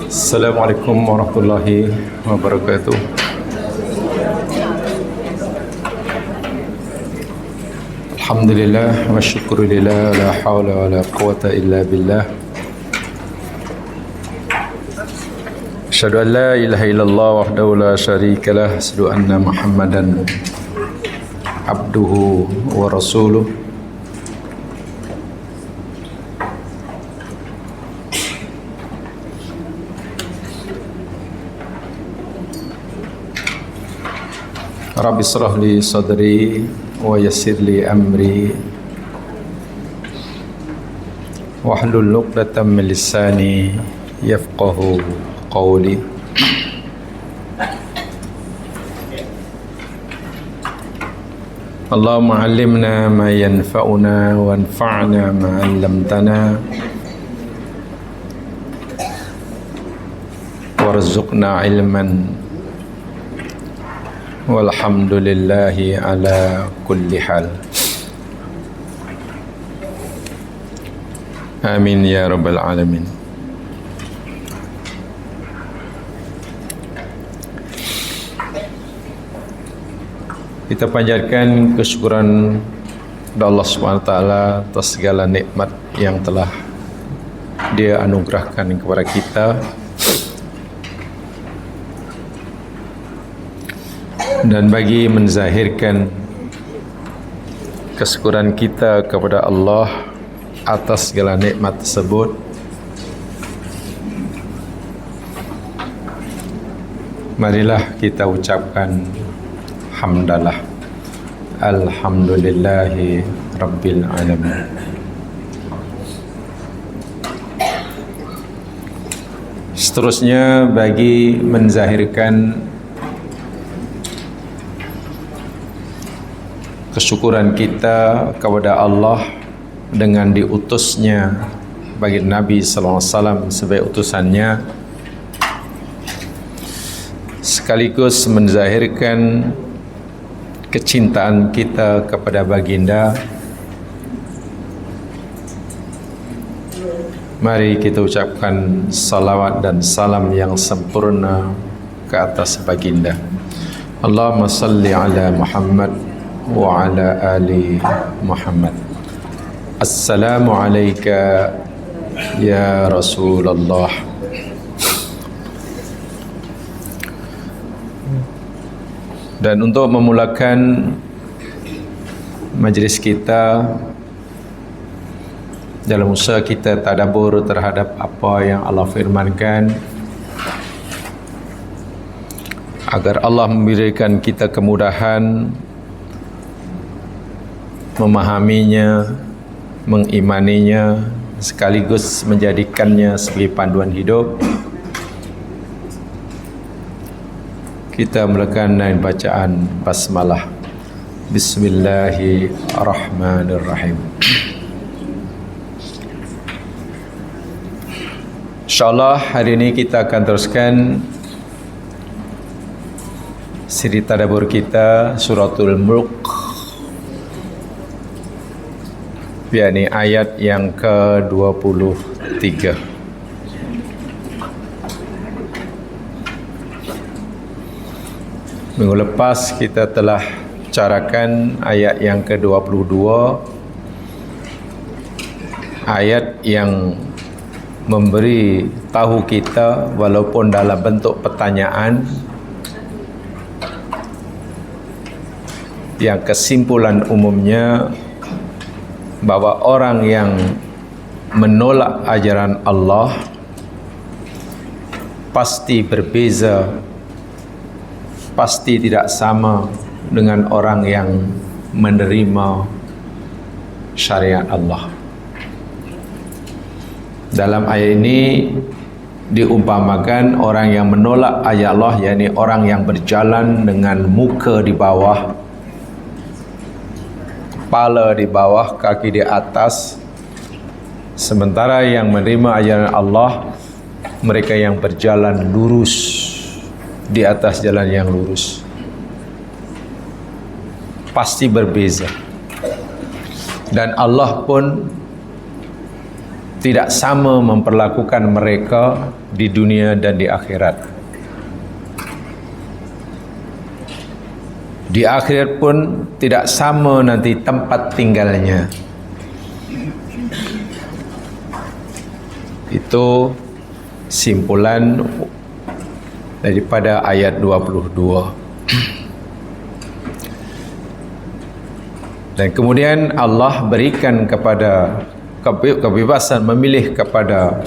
Assalamualaikum warahmatullahi wabarakatuh. Alhamdulillah wa syukurillah, la hawla wa la quwata illa billah. Asyhadu an la ilaha illallah wahdahu la syarikalah, asyhadu anna Muhammadan abduhu wa rasuluh. Rabbi shrah li sadri wa yassir li amri wahlul 'uqdatam min lisani yafqahu qawli. Allahumma 'allimna ma yanfa'una wanfa'na ma 'allamtana warzuqna 'ilman walhamdulillahi ala kulli hal. Amin ya rabbal alamin. Kita panjatkan kesyukuran kepada Allah Subhanahu wa taala atas segala nikmat yang telah Dia anugerahkan kepada kita. Dan bagi menzahirkan kesyukuran kita kepada Allah atas segala nikmat tersebut, marilah kita ucapkan hamdalah. Alhamdulillahi rabbil alamin. Seterusnya, bagi menzahirkan kesyukuran kita kepada Allah dengan diutusnya bagi Nabi sallallahu alaihi wasallam sebagai utusannya, sekaligus menzahirkan kecintaan kita kepada baginda, mari kita ucapkan salawat dan salam yang sempurna ke atas baginda. Allahumma salli ala Muhammad wa ala ali Muhammad. Assalamu alayka ya Rasulullah. Dan untuk memulakan majlis kita dalam usaha kita tadabbur terhadap apa yang Allah firmankan, agar Allah memberikan kita kemudahan memahaminya, mengimaninya, sekaligus menjadikannya sebagai panduan hidup, kita mulakan dengan bacaan basmalah. Bismillahirrahmanirrahim. InsyaAllah hari ini kita akan teruskan siri tadabbur kita Suratul Mulk, yakni ayat yang ke-23. Minggu lepas kita telah bicarakan ayat yang ke-22, ayat yang memberi tahu kita walaupun dalam bentuk pertanyaan, yang kesimpulan umumnya bahwa orang yang menolak ajaran Allah pasti berbeza, pasti tidak sama dengan orang yang menerima syariat Allah. Dalam ayat ini diumpamakan orang yang menolak ayat Allah, yakni orang yang berjalan dengan muka di bawah, kepala di bawah, kaki di atas. Sementara yang menerima ajaran Allah, mereka yang berjalan lurus di atas jalan yang lurus. Pasti berbeza. Dan Allah pun tidak sama memperlakukan mereka di dunia dan di akhirat. Di akhirat pun tidak sama nanti tempat tinggalnya. Itu simpulan daripada ayat 22. Dan kemudian Allah berikan kepada kebebasan memilih kepada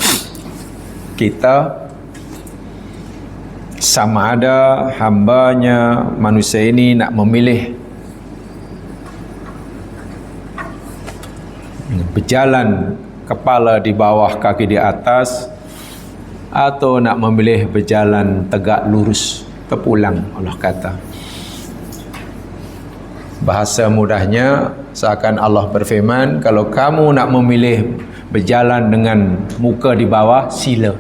kita, sama ada hambanya manusia ini nak memilih berjalan kepala di bawah kaki di atas, atau nak memilih berjalan tegak lurus terpulang. Allah kata, bahasa mudahnya seakan Allah berfirman, kalau kamu nak memilih berjalan dengan muka di bawah, sila.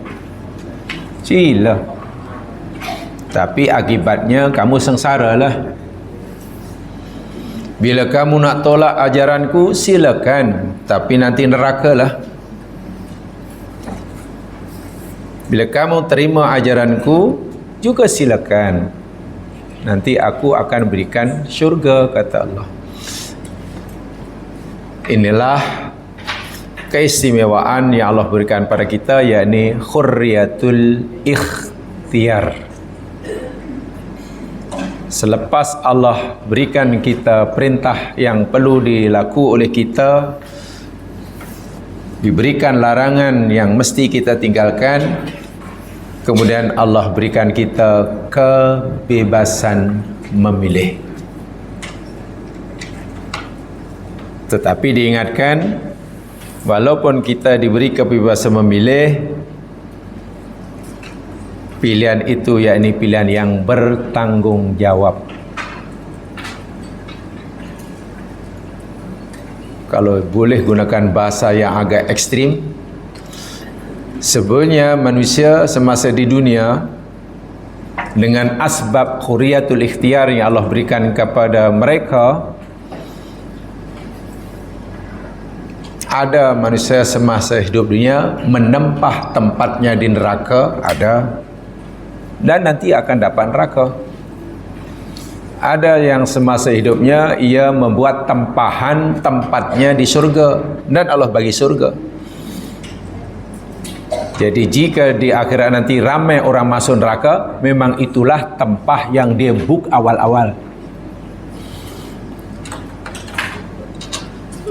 Tapi akibatnya kamu sengsara lah. Bila kamu nak tolak ajaranku, silakan, tapi nanti neraka lah. Bila kamu terima ajaranku, juga silakan, nanti aku akan berikan syurga, kata Allah. Inilah keistimewaan yang Allah berikan pada kita, yakni khurriyatul ikhtiyar. Selepas Allah berikan kita perintah yang perlu dilaku oleh kita, diberikan larangan yang mesti kita tinggalkan, kemudian Allah berikan kita kebebasan memilih. Tetapi diingatkan, walaupun kita diberi kebebasan memilih, pilihan itu yakni pilihan yang bertanggungjawab. Kalau boleh gunakan bahasa yang agak ekstrim, sebenarnya manusia semasa di dunia dengan asbab khuriyatul ikhtiyar yang Allah berikan kepada mereka, ada manusia semasa hidup dunia menempah tempatnya di neraka, ada, dan nanti akan dapat neraka. Ada yang semasa hidupnya ia membuat tempahan tempatnya di surga, dan Allah bagi surga. Jadi jika di akhirat nanti ramai orang masuk neraka, memang itulah tempah yang dia book awal-awal.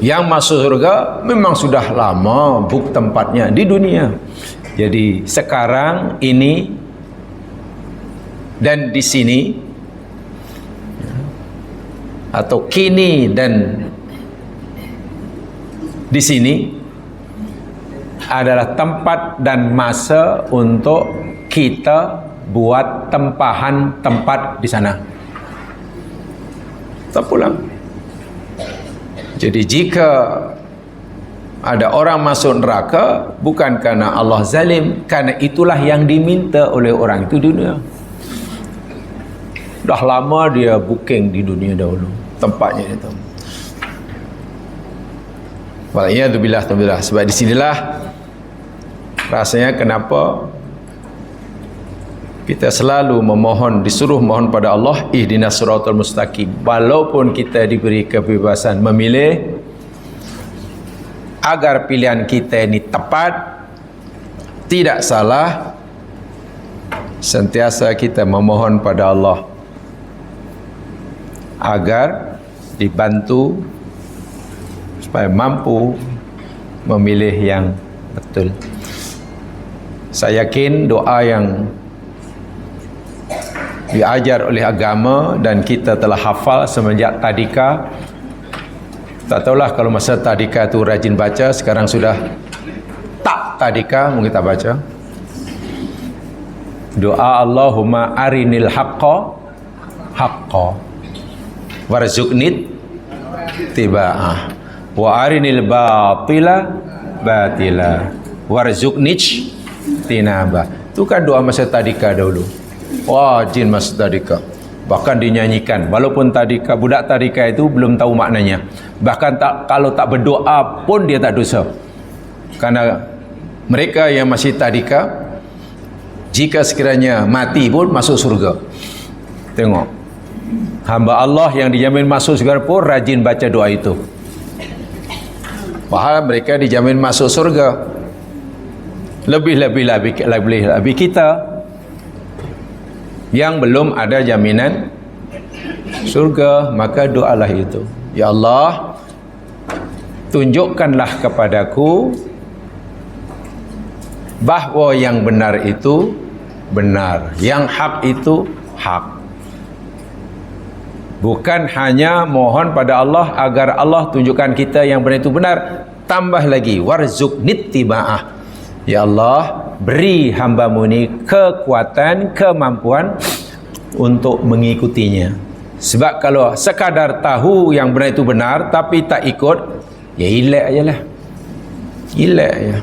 Yang masuk surga memang sudah lama book tempatnya di dunia. Jadi sekarang ini dan di sini, atau kini dan di sini, adalah tempat dan masa untuk kita buat tempahan tempat di sana. Tak pulang. Jadi jika ada orang masuk neraka, bukan karena Allah zalim, karena itulah yang diminta oleh orang itu di dunia. Dah lama dia booking di dunia dahulu tempatnya itu. Waliyadzubillah. Sebab di sinilah rasanya kenapa kita selalu memohon, disuruh mohon pada Allah, ihdinas siratal mustaqim. Walaupun kita diberi kebebasan memilih, agar pilihan kita ini tepat, tidak salah, sentiasa kita memohon pada Allah agar dibantu supaya mampu memilih yang betul. Saya yakin doa yang diajar oleh agama dan kita telah hafal semenjak tadika. Tak tahulah kalau masa tadika tu rajin baca, sekarang sudah tak tadika, mungkin tak baca. Doa Allahumma arinil haqqa haqqa warzuqnit tiba'ah wa arinil batila batila warzuqnich tinaba. Itu kan doa masa tadika dahulu. Wah, jin masa tadika. Bahkan dinyanyikan, walaupun tadika, budak tadika itu belum tahu maknanya. Bahkan kalau tak berdoa pun dia tak dosa. Karena mereka yang masih tadika, jika sekiranya mati pun masuk surga. Tengok, hamba Allah yang dijamin masuk surga pun rajin baca doa itu. Padahal mereka dijamin masuk surga. Lebih kita yang belum ada jaminan surga, maka doalah itu. Ya Allah, tunjukkanlah kepadaku bahawa yang benar itu benar, yang hak itu hak. Bukan hanya mohon pada Allah agar Allah tunjukkan kita yang benar itu benar, tambah lagi warzuqnit tiba'ah. Ya Allah, beri hamba-Mu ini kekuatan, kemampuan untuk mengikutinya. Sebab kalau sekadar tahu yang benar itu benar tapi tak ikut, ya ilek ajalah. Ilek aja.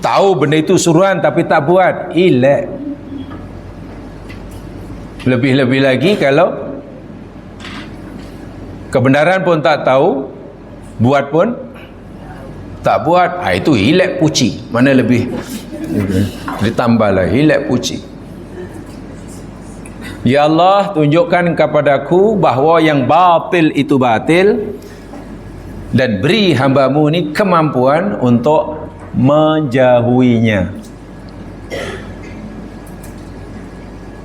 Tahu benda itu suruhan tapi tak buat, ilek. Lebih-lebih lagi kalau kebenaran pun tak tahu, buat pun tak buat, itu ilek puci. Mana lebih ditambahlah ilek puci. Ya Allah, tunjukkan kepadaku bahawa yang batil itu batil, dan beri hamba-Mu ini kemampuan untuk menjauhinya.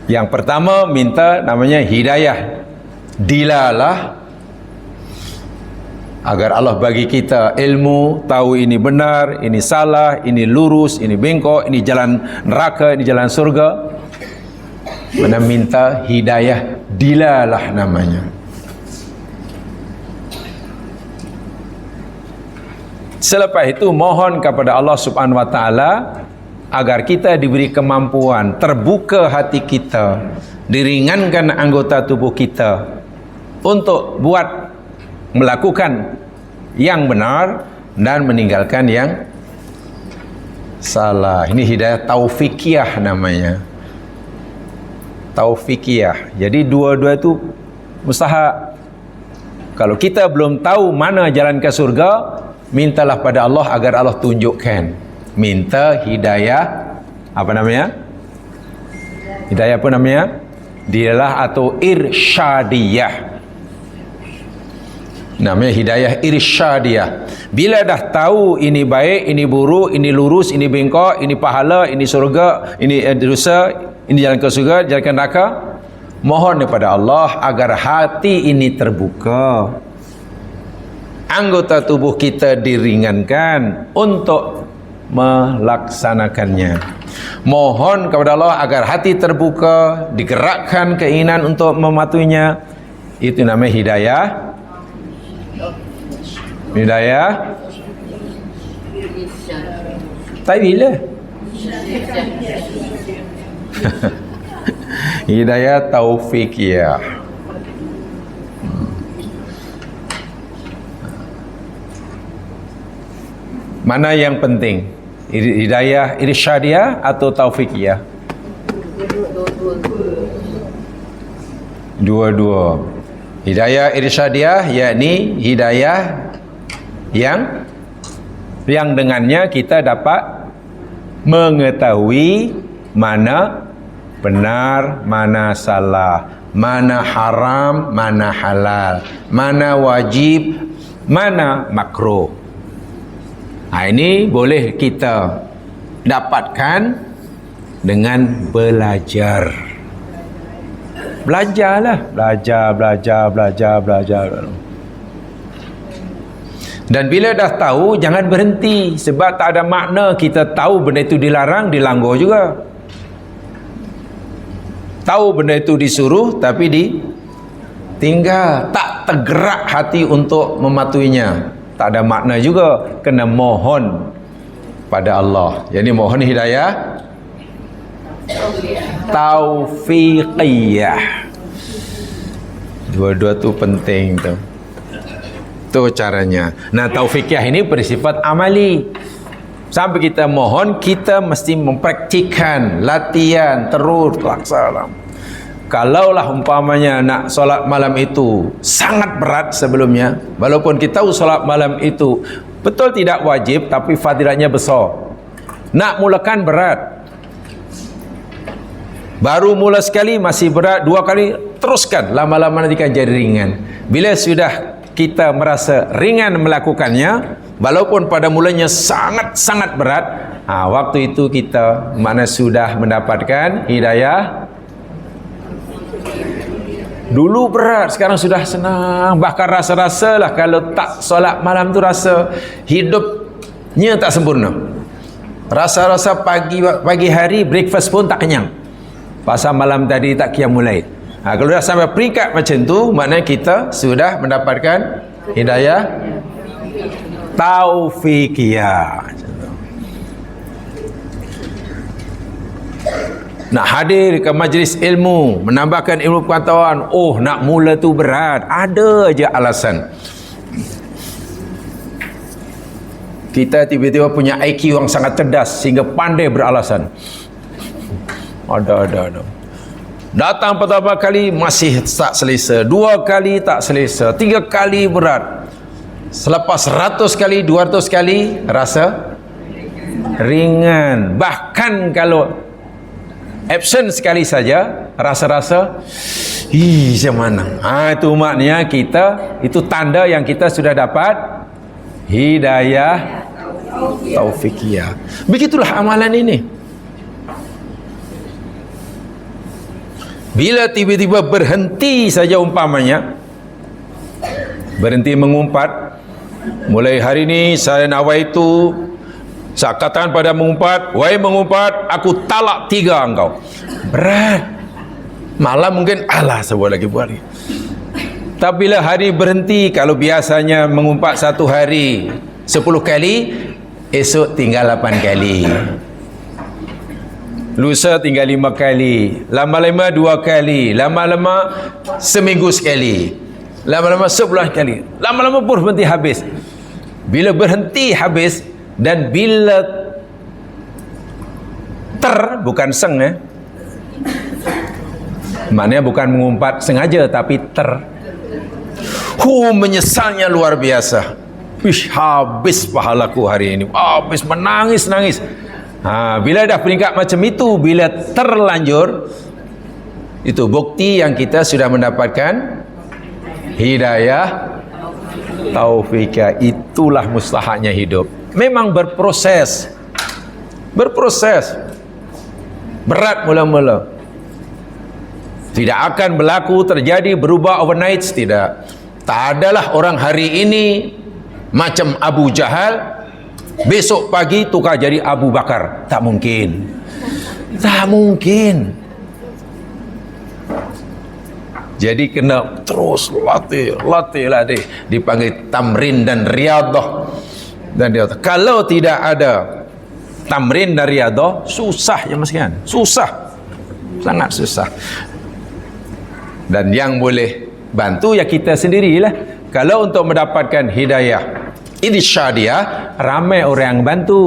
Yang pertama minta namanya hidayah, dilalah, agar Allah bagi kita ilmu, tahu ini benar, ini salah, ini lurus, ini bengkok, ini jalan neraka, ini jalan surga. Mana minta hidayah, dilalah namanya. Selepas itu mohon kepada Allah Subhanahu wa taala agar kita diberi kemampuan, terbuka hati kita, diringankan anggota tubuh kita untuk melakukan yang benar dan meninggalkan yang salah. Ini hidayah taufikiyah namanya. Taufikiyah. Jadi dua-dua itu mustahak. Kalau kita belum tahu mana jalan ke surga, mintalah pada Allah agar Allah tunjukkan. Minta hidayah, apa namanya? Hidayah apa namanya? Dialah atau irsyadiyah. Namanya hidayah irsyadiyah. Bila dah tahu ini baik, ini buruk, ini lurus, ini bengkok, ini pahala, ini surga, ini dosa, ini jalan ke surga, jalan ke neraka, mohon kepada Allah agar hati ini terbuka, anggota tubuh kita diringankan untuk melaksanakannya. Mohon kepada Allah agar hati terbuka, digerakkan keinginan untuk mematuhinya. Itu namanya hidayah. Hidayah Tawilah hidayah taufikiyah. Mana yang penting? Hidayah irsyadiyah atau taufikiyah? Dua-dua. Hidayah irsyadiyah yakni hidayah yang dengannya kita dapat mengetahui mana benar, mana salah, mana haram, mana halal, mana wajib, mana makruh. Ini boleh kita dapatkan dengan belajar. Belajarlah, belajar. Dan bila dah tahu, jangan berhenti. Sebab tak ada makna kita tahu benda itu dilarang, dilanggar juga. Tahu benda itu disuruh, tapi ditinggal. Tak tergerak hati untuk mematuhinya. Tak ada makna juga. Kena mohon pada Allah. Jadi mohon hidayah taufiqiyah. Dua-dua tu penting tu. Itu caranya. Nah, taufikiyah ini bersifat amali. Sampai kita mohon, kita mesti mempraktikkan, latihan terus laksana. Kalaulah umpamanya nak solat malam itu sangat berat sebelumnya, walaupun kita tahu solat malam itu Betul tidak wajib, tapi fadilatnya besar. Nak mulakan berat. Baru mula sekali masih berat, 2 kali teruskan, lama-lama nanti kan jadi ringan. Bila sudah kita merasa ringan melakukannya, walaupun pada mulanya sangat-sangat berat, waktu itu kita mana sudah mendapatkan hidayah. Dulu berat, sekarang sudah senang. Bahkan rasa-rasalah kalau tak solat malam tu rasa hidupnya tak sempurna. Rasa-rasa pagi hari breakfast pun tak kenyang. Pasal malam tadi tak qiyamul lail. Kalau dah sampai peringkat macam tu, maknanya kita sudah mendapatkan hidayah taufiqiyah. Nak hadir ke majlis ilmu, menambahkan ilmu pengetahuan, nak mula tu berat. Ada aja alasan. Kita tiba-tiba punya IQ yang sangat cerdas sehingga pandai beralasan. Ada. Datang pertama kali masih tak selesa, 2 kali tak selesa, 3 kali berat. Selepas 100 kali, 200 kali rasa ringan. Bahkan kalau absent sekali saja rasa-rasa macam mana. Itu maknanya kita, itu tanda yang kita sudah dapat hidayah taufiqiyah. Begitulah amalan ini. Bila tiba-tiba berhenti saja umpamanya, berhenti mengumpat, mulai hari ini saya nawaitu, saya katakan pada mengumpat, wahai mengumpat, aku talak 3 engkau. Berat. Malam mungkin sebuah lagi buat lagi. Tapi bila hari berhenti, kalau biasanya mengumpat 1 hari 10 kali, esok tinggal 8 kali. Lusa tinggal 5 kali, lama-lama 2 kali, lama-lama seminggu sekali, lama-lama sebulan kali, lama-lama pun berhenti habis. Bila berhenti habis, dan bila bukan seng, maknanya bukan mengumpat sengaja, tapi menyesalnya luar biasa. Habis pahalaku hari ini, habis menangis-nangis. Bila dah peringkat macam itu, bila terlanjur, itu bukti yang kita sudah mendapatkan hidayah taufiqiyah. Itulah mustahaknya hidup. Memang berproses, berat mula-mula. Tidak akan berlaku, terjadi, berubah overnight, tidak. Tak adalah orang hari ini macam Abu Jahal, besok pagi tukar jadi Abu Bakar. Tak mungkin. Jadi kena terus latih. Dipanggil tamrin dan riadah. Kalau tidak ada tamrin dan riadah, susah ya mas kan? Sangat susah. Dan yang boleh bantu ya kita sendirilah. Kalau untuk mendapatkan hidayah irsyadiyah, ramai orang yang bantu.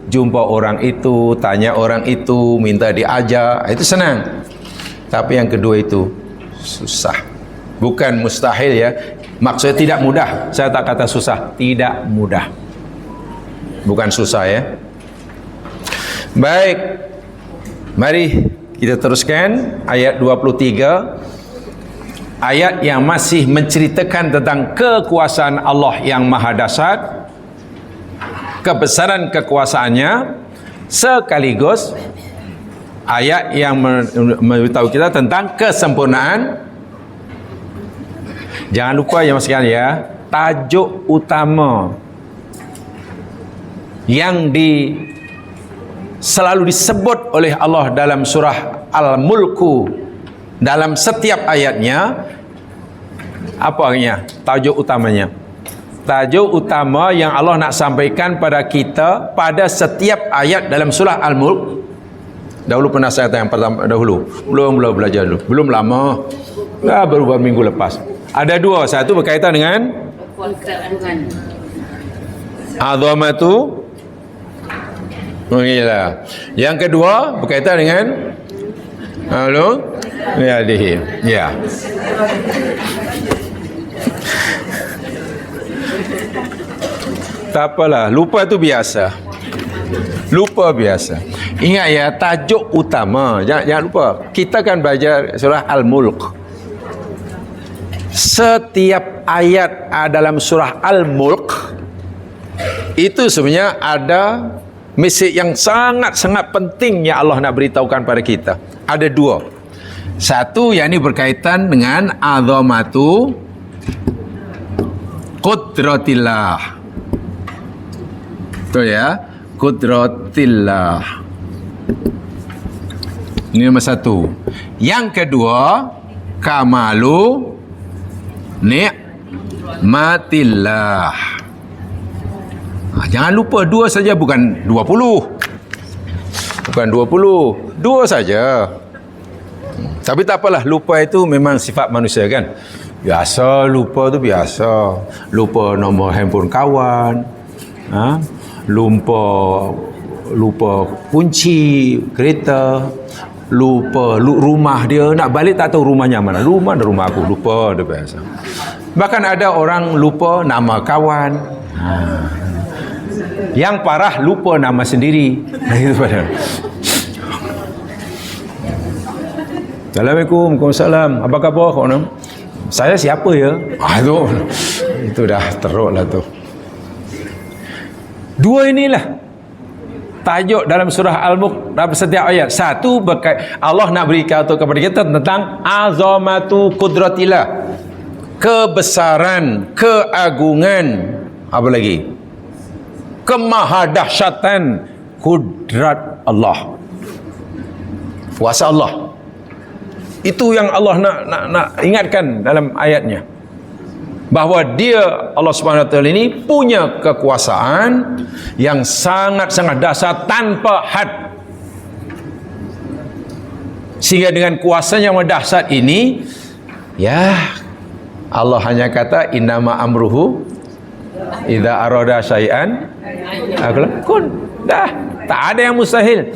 Jumpa orang itu, tanya orang itu, minta diajar, itu senang. Tapi yang kedua itu susah. Bukan mustahil ya. Maksudnya tidak mudah. Saya tak kata susah, tidak mudah. Bukan susah ya. Baik. Mari kita teruskan ayat 23. Ayat yang masih menceritakan tentang kekuasaan Allah yang maha dahsyat, kebesaran kekuasaannya, sekaligus ayat yang memberitahu kita tentang kesempurnaan. Jangan lupa ya mas sekalian ya, tajuk utama yang selalu disebut oleh Allah dalam surah Al-Mulku, dalam setiap ayatnya, apa artinya? Tajuk utamanya. Tajuk utama yang Allah nak sampaikan pada kita pada setiap ayat dalam surah Al-Mulk. Dahulu pernah saya tanya yang pertama dahulu. Belum belajar dulu. Belum lama. Baru minggu lepas. Ada 2. Satu berkaitan dengan azamatu. Yang kedua berkaitan dengan ya. Tak apalah, lupa tu biasa. Lupa biasa. Ingat ya, tajuk utama. Jangan lupa. Kita kan belajar surah Al-Mulk. Setiap ayat dalam surah Al-Mulk itu sebenarnya ada mesej yang sangat-sangat penting yang Allah nak beritahukan pada kita. Ada dua. Satu yang ini berkaitan dengan azamatu qudratillah. Betul ya? Qudratillah. Ini nomor satu. Yang kedua, kamalu ni'matillah. Jangan lupa dua saja, bukan 20. Bukan 20. Dua saja. Tapi tak apalah, lupa itu memang sifat manusia kan. Biasa lupa tu biasa. Lupa nombor handphone kawan. Lupa kunci kereta. Lupa rumah dia, nak balik tak tahu rumahnya mana. Rumah aku, lupa dia biasa. Bahkan ada orang lupa nama kawan. Yang parah lupa nama sendiri. Assalamualaikum, Waalaikumsalam. Apa khabar kau nam? Saya siapa ya? Itu dah teruk lah tu. Dua inilah tajuk dalam surah Al-Mulk dalam setiap ayat. Satu Allah nak berikan kepada kita tentang azamatu qudratillah. Kebesaran, keagungan, apa lagi? Kemahadahsyatan kudrat Allah. Kuasa Allah. Itu yang Allah nak ingatkan dalam ayatnya. Bahawa dia, Allah Subhanahu Wa Taala ini punya kekuasaan yang sangat-sangat dasar tanpa had. Sehingga dengan kuasanya yang dahsyat ini, ya, Allah hanya kata innama amruhu idza arada syai'an kun. Dah, tak ada yang mustahil.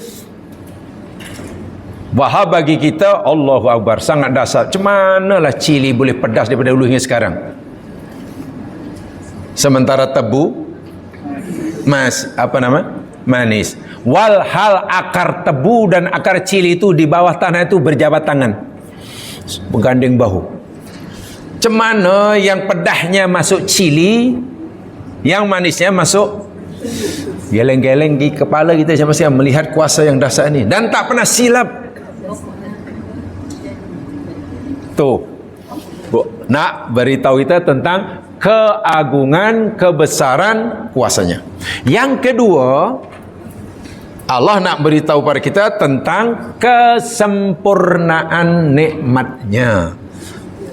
Wahab bagi kita, Allahu Akbar, sangat dasar. Macam manalah cili boleh pedas daripada dulu hingga sekarang. Sementara tebu manis. Walhal akar tebu dan akar cili itu di bawah tanah itu berjabat tangan, bergandeng bahu. Macam mana yang pedahnya masuk cili, yang manisnya masuk geleng-geleng di kepala kita sama-sama melihat kuasa yang dahsyat ini dan tak pernah silap. Tuh, nak beritahu kita tentang keagungan, kebesaran kuasanya. Yang kedua, Allah nak beritahu pada kita tentang kesempurnaan nikmatnya.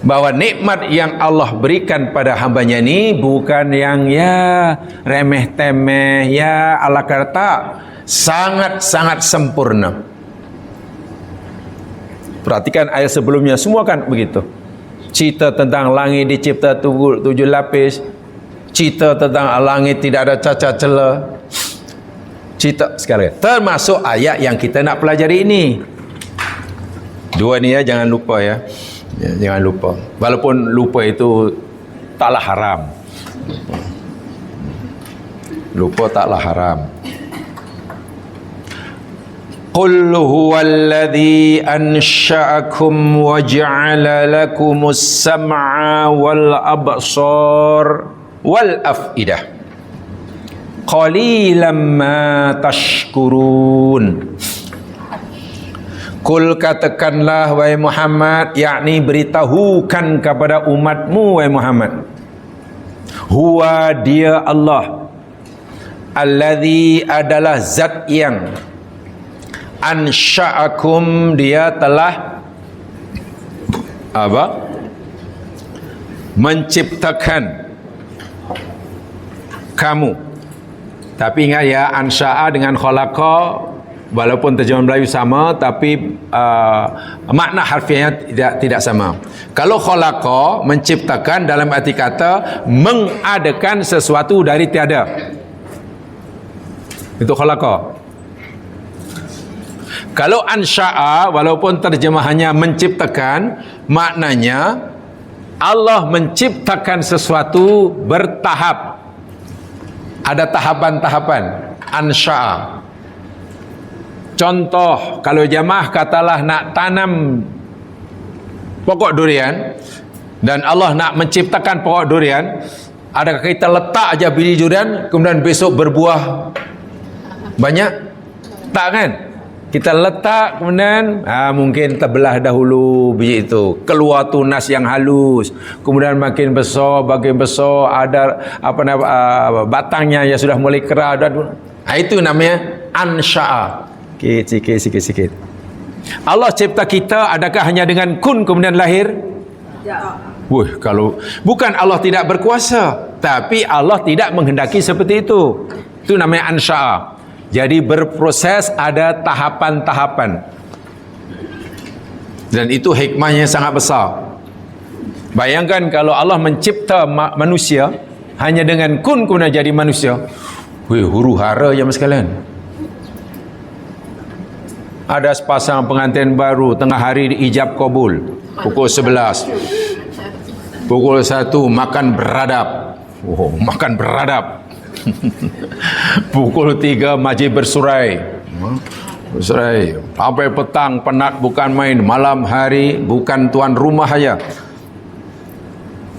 Bahawa nikmat yang Allah berikan pada hambanya ini bukan yang remeh-temeh, ala kata, sangat-sangat sempurna. Perhatikan ayat sebelumnya, semua kan begitu. Cerita tentang langit dicipta tujuh lapis. Cerita tentang langit tidak ada cacat celah. Cerita sekali. Termasuk ayat yang kita nak pelajari ini. Dua ni ya, jangan lupa ya. Jangan lupa. Walaupun lupa itu taklah haram. Lupa taklah haram. Qul huwallazi ansha'akum wa ja'ala lakumus sam'a wal absar wal af'idah. Qalilan ma tashkurun. Kul, katakanlah wahai Muhammad, yakni beritahukan kepada umatmu wahai Muhammad, huwa dia Allah, allazi adalah zat yang ansha'akum, dia telah menciptakan kamu. Tapi ingat ya, ansha'a dengan khalaqa, walaupun terjemahan Melayu sama, tapi makna harfiahnya tidak sama. Kalau khalaqa, menciptakan dalam arti kata mengadakan sesuatu dari tiada, itu khalaqa. Kalau ansha'a, walaupun terjemahannya menciptakan, maknanya Allah menciptakan sesuatu bertahap. Ada tahapan-tahapan. Ansha'a. Contoh, kalau jamaah katalah nak tanam pokok durian dan Allah nak menciptakan pokok durian, adakah kita letak aja biji durian kemudian besok berbuah banyak? Tak kan? Kita letak kemudian mungkin terbelah dahulu biji itu, keluar tunas yang halus, kemudian makin besar, ada batangnya yang sudah mulai kera dan itu namanya ansha'a. Sikit. Allah cipta kita adakah hanya dengan kun kemudian lahir? Kalau bukan Allah tidak berkuasa, tapi Allah tidak menghendaki seperti itu. Itu namanya ansha'a. Jadi berproses, ada tahapan-tahapan. Dan itu hikmahnya sangat besar. Bayangkan kalau Allah mencipta manusia hanya dengan kun kemudian jadi manusia. Huru hara ya mas sekalian. Ada sepasang pengantin baru tengah hari ijab kabul pukul 11. Pukul 1 makan beradab. Makan beradab. Pukul 3 majlis bersurai. Sampai petang penat bukan main, malam hari bukan tuan rumah aja.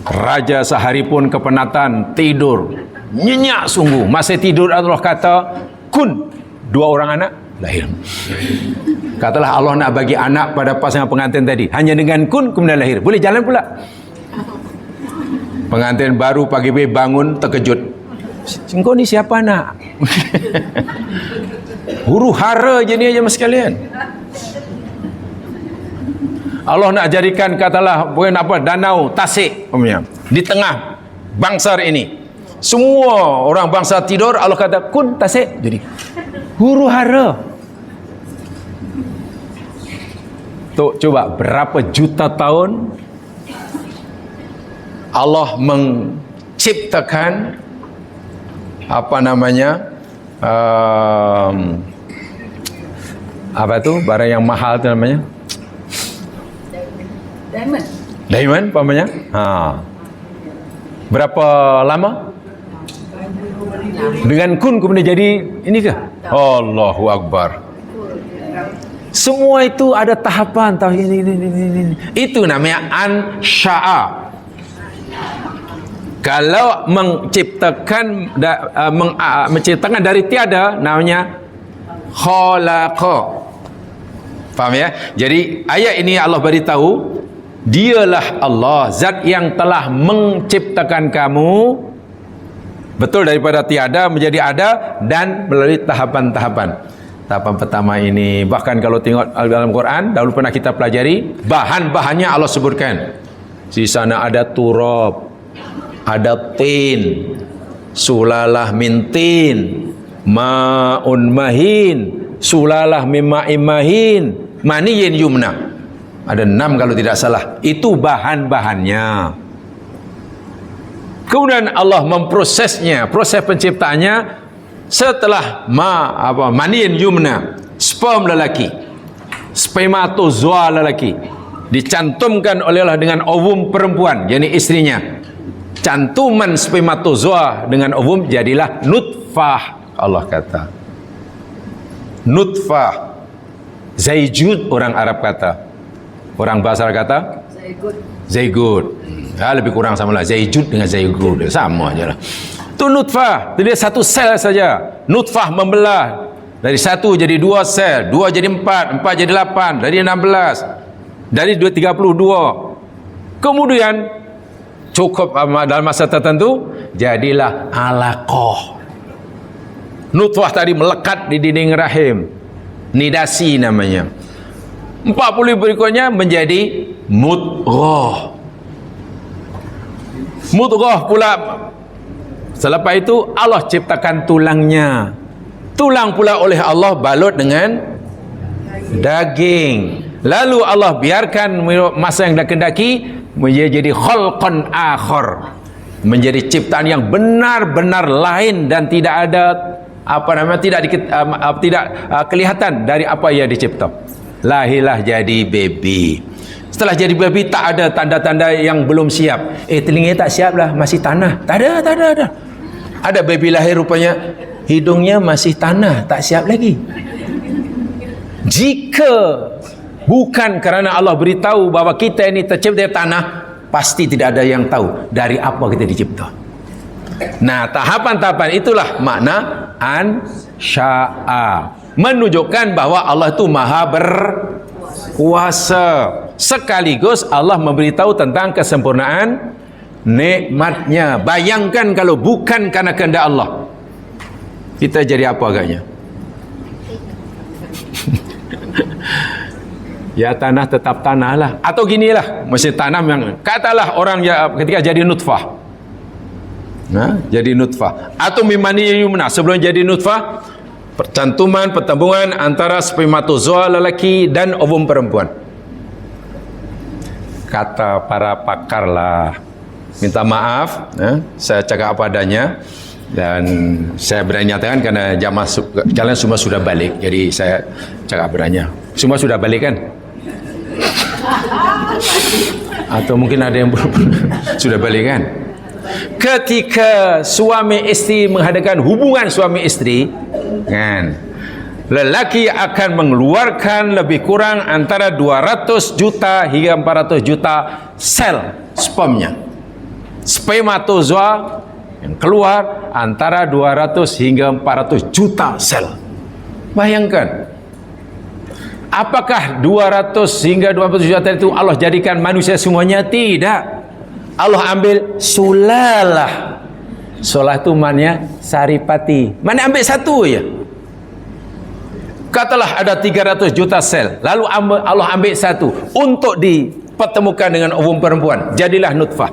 Raja sehari pun kepenatan, tidur nyenyak sungguh. Masih tidur Allah kata kun, 2 orang anak lahir. Katalah Allah nak bagi anak pada pasangan pengantin tadi, hanya dengan kun kemudian lahir, boleh jalan pula. Pengantin baru pagi bangun terkejut, engkau ni siapa nak? Huru hara je ni aja mas sekalian. Allah nak jadikan katalah bukan apa, danau Tasik di tengah bangsar ini. Semua orang bangsa tidur, Allah kata kun Tasik jadi. Huru hara. Tok coba berapa juta tahun Allah menciptakan apa namanya apa tu barang yang mahal tu namanya diamond pamannya. Berapa lama dengan kun kemudian jadi ini ke? Allahu Akbar. Semua itu ada tahapan tahu ini. Itu namanya ansha'a. Kalau menciptakan menciptakan dari tiada namanya khalaqa. Faham ya? Jadi ayat ini Allah beritahu, dialah Allah zat yang telah menciptakan kamu betul daripada tiada menjadi ada dan melalui tahapan-tahapan. Tahapan pertama ini bahkan kalau tengok dalam Quran dahulu pernah kita pelajari, bahan-bahannya Allah sebutkan. Di sana ada turab, ada tin, sulalah min tin, ma'un mahin, sulalah mima'im mahin, maniyin yumna. Ada 6 kalau tidak salah. Itu bahan-bahannya. Kemudian Allah memprosesnya, proses penciptaannya setelah maniyin yumna, sperm lelaki, spermatozoa lelaki dicantumkan oleh Allah dengan ovum perempuan, yakni istrinya. Cantuman spermatozoa dengan ovum jadilah nutfah. Allah kata nutfah. Zaijud orang Arab kata, orang bahasa Arab kata zaigut. Lebih kurang sama lah, zaijud dengan zaigut sama aja lah. Itu nutfah, dia satu sel saja. Nutfah membelah dari 1 jadi 2 sel, 2 jadi 4, 4 jadi 8, dari 16, dari 32. Kemudian cukup dalam masa tertentu jadilah alaqah. Nutfah tadi melekat di dinding rahim, nidasi namanya. 40 berikutnya menjadi mudghah. Mudghah pula. Selepas itu Allah ciptakan tulangnya. Tulang pula oleh Allah balut dengan daging. Lalu Allah biarkan masa yang dah kendaki menjadi khalqan akhar, menjadi ciptaan yang benar-benar lain dan tidak ada tidak kelihatan dari apa yang dicipta. Lahirlah jadi baby. Setelah jadi baby tak ada tanda-tanda yang belum siap. Telinga tak siap lah, masih tanah. Tak ada. Ada baby lahir rupanya hidungnya masih tanah, tak siap lagi. Jika bukan kerana Allah beritahu bahwa kita ini tercipta dari tanah, pasti tidak ada yang tahu dari apa kita dicipta. Nah, tahapan-tahapan itulah makna ansya'a, menunjukkan bahwa Allah itu maha berkuasa. Sekaligus Allah memberitahu tentang kesempurnaan nikmatnya. Bayangkan kalau bukan karena kehendak Allah, kita jadi apa agaknya? Ya tanah tetap tanah lah. Atau ginilah, mesti tanam yang, katalah orang ya, ketika jadi nutfah, nah, jadi nutfah, atau mimani yumna, sebelum jadi nutfah, percantuman, pertembungan antara spermatozoa lelaki dan ovum perempuan. Kata para pakar lah, minta maaf, saya cakap apa adanya, dan saya berani nyatakan karena kalian semua sudah balik, jadi saya cakap berani. Semua sudah balik kan? Atau mungkin ada yang belum sudah balik kan? Ketika suami istri mengadakan hubungan suami istri kan, lelaki akan mengeluarkan lebih kurang antara 200 juta hingga 400 juta sel spermnya. Spermatozoa yang keluar antara 200 hingga 400 juta sel. Bayangkan, apakah 200 hingga 200 juta itu Allah jadikan manusia semuanya? Tidak. Allah ambil sulalah. Sulalah itu maknanya saripati. Mana ambil satu ya? Katalah ada 300 juta sel, lalu Allah ambil satu untuk dipertemukan dengan ovum perempuan, jadilah nutfah.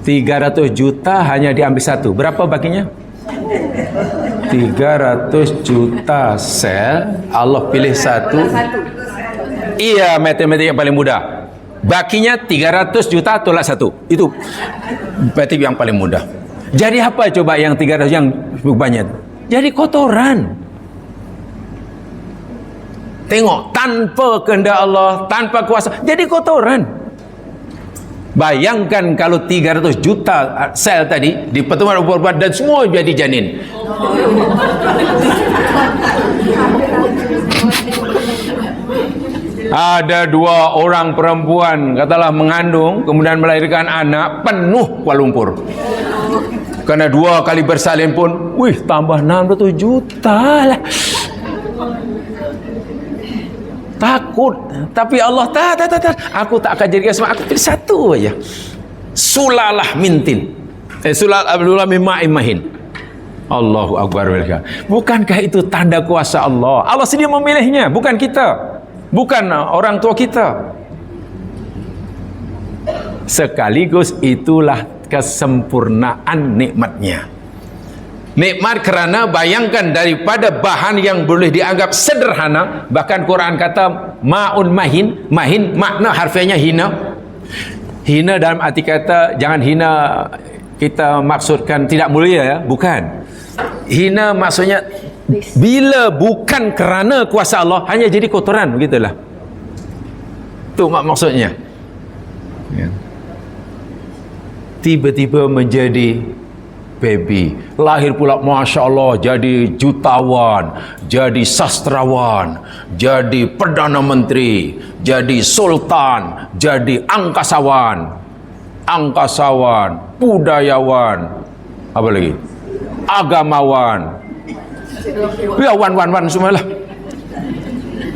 300 juta hanya diambil satu, berapa baginya? 300 juta sel, Allah pilih satu. Iya, matematik yang paling mudah. Bakinya 300 juta tolak satu, itu berarti yang paling mudah. Jadi apa coba yang 300 yang banyak? Jadi kotoran. Tengok, tanpa kehendak Allah, tanpa kuasa, jadi kotoran. Bayangkan kalau 300 juta sel tadi dipertemukan perempuan dan semua jadi janin. Ada 2 orang perempuan katalah mengandung kemudian melahirkan anak, penuh Kuala Lumpur. Karena 2 kali bersalin pun, wih, tambah 600 juta lah. Takut, tapi Allah tak, aku tak akan jadikan semua, aku pilih satu aja. Sulalah mintin, sulalah mimma imahin. Allahu Akbar. Bukankah itu tanda kuasa Allah? Allah sendiri memilihnya, bukan kita, bukan orang tua kita. Sekaligus itulah kesempurnaan nikmatnya. Nikmat kerana bayangkan daripada bahan yang boleh dianggap sederhana, bahkan Quran kata ma'un mahin, mahin makna harfiahnya hina. Hina dalam arti kata jangan hina kita maksudkan tidak mulia ya, bukan. Hina maksudnya bila bukan kerana kuasa Allah hanya jadi kotoran, begitulah. Itu maksudnya. Ya. Tiba-tiba menjadi baby, lahir pula Masya Allah jadi jutawan, jadi sastrawan, jadi Perdana Menteri, jadi Sultan, jadi angkasawan, budayawan, apa lagi? Agamawan, ya wan semualah.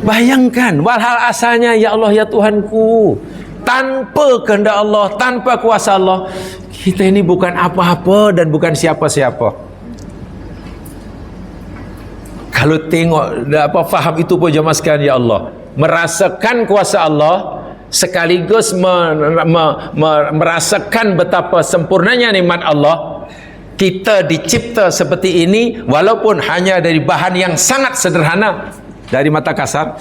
Bayangkan, walhal asalnya ya Allah ya Tuhanku, tanpa kehendak Allah, tanpa kuasa Allah, kita ini bukan apa-apa dan bukan siapa-siapa. Kalau tengok faham itu pun jemaah sekalian, ya Allah, merasakan kuasa Allah sekaligus merasakan betapa sempurnanya nikmat Allah. Kita dicipta seperti ini walaupun hanya dari bahan yang sangat sederhana, dari mata kasar.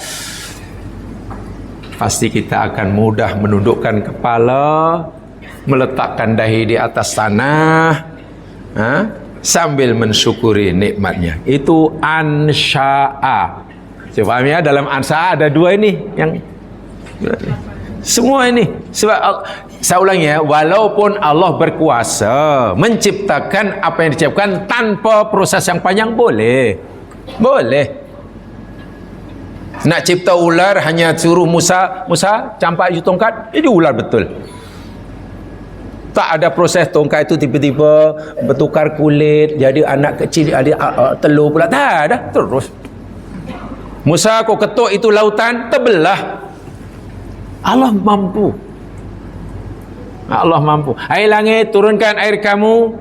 Pasti kita akan mudah menundukkan kepala, meletakkan dahi di atas tanah, sambil mensyukuri nikmatnya. Itu ansya'a. Coba ya, dalam ansya'a ada 2 ini yang semua ini. Sebab Saya ulangi ya, walaupun Allah berkuasa menciptakan apa yang diciptakan tanpa proses yang panjang, boleh. Boleh. Nak cipta ular hanya suruh Musa campak je tongkat, jadi ular betul. Tak ada proses tongkat itu tiba-tiba bertukar kulit, jadi anak kecil, ada telur pula. Tak ada, terus. Musa kau ketuk itu lautan, terbelah. Allah mampu. Allah mampu. Hai langit, turunkan air kamu.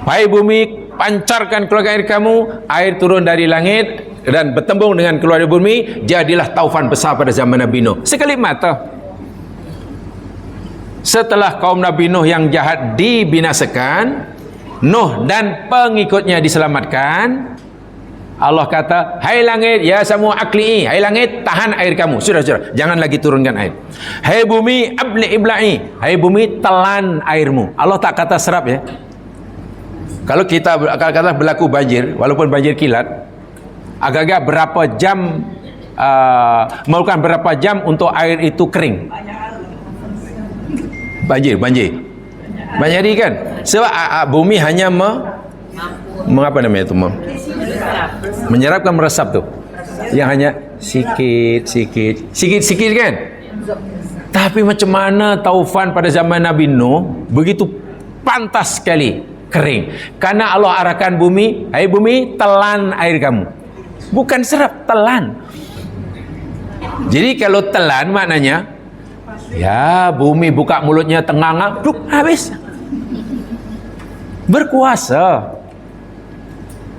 Hai bumi, pancarkan keluar air kamu. Air turun dari langit dan bertembung dengan keluar dari bumi. Jadilah taufan besar pada zaman Nabi Nuh. Sekali mata. Setelah kaum Nabi Nuh yang jahat dibinasakan, Nuh dan pengikutnya diselamatkan, Allah kata, hai langit, ya semua akli'i, hai langit, tahan air kamu. Sudah, jangan lagi turunkan air. Hai bumi, ibla'i, hai bumi, telan airmu. Allah tak kata serap ya. Kalau kita kata berlaku banjir, walaupun banjir kilat, agak-agak berapa jam, memerlukan berapa jam untuk air itu kering. Banjir. Banjir kan? Sebab bumi hanya mengapa namanya itu? Menyerapkan, meresap tuh. Yang hanya sikit kan? Tapi macam mana taufan pada zaman Nabi Nuh begitu pantas sekali kering. Karena Allah arahkan bumi, hai bumi, telan air kamu. Bukan serap, telan. Jadi kalau telan maknanya, ya bumi buka mulutnya tengah-tengah, habis. Berkuasa.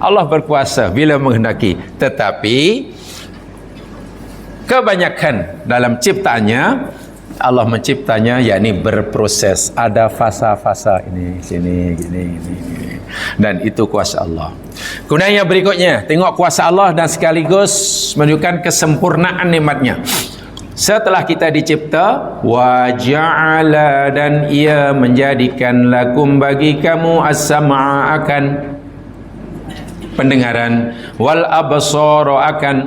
Allah berkuasa bila menghendaki. Tetapi kebanyakan dalam ciptaannya, Allah menciptanya yakni berproses. Ada fasa-fasa ini, sini, gini. Dan itu kuasa Allah. Kemudian yang berikutnya, tengok kuasa Allah dan sekaligus menunjukkan kesempurnaan nikmatnya. Setelah kita dicipta, wa ja'ala, dan ia menjadikan lakum bagi kamu as-sam'a, akan pendengaran, wal absara, akan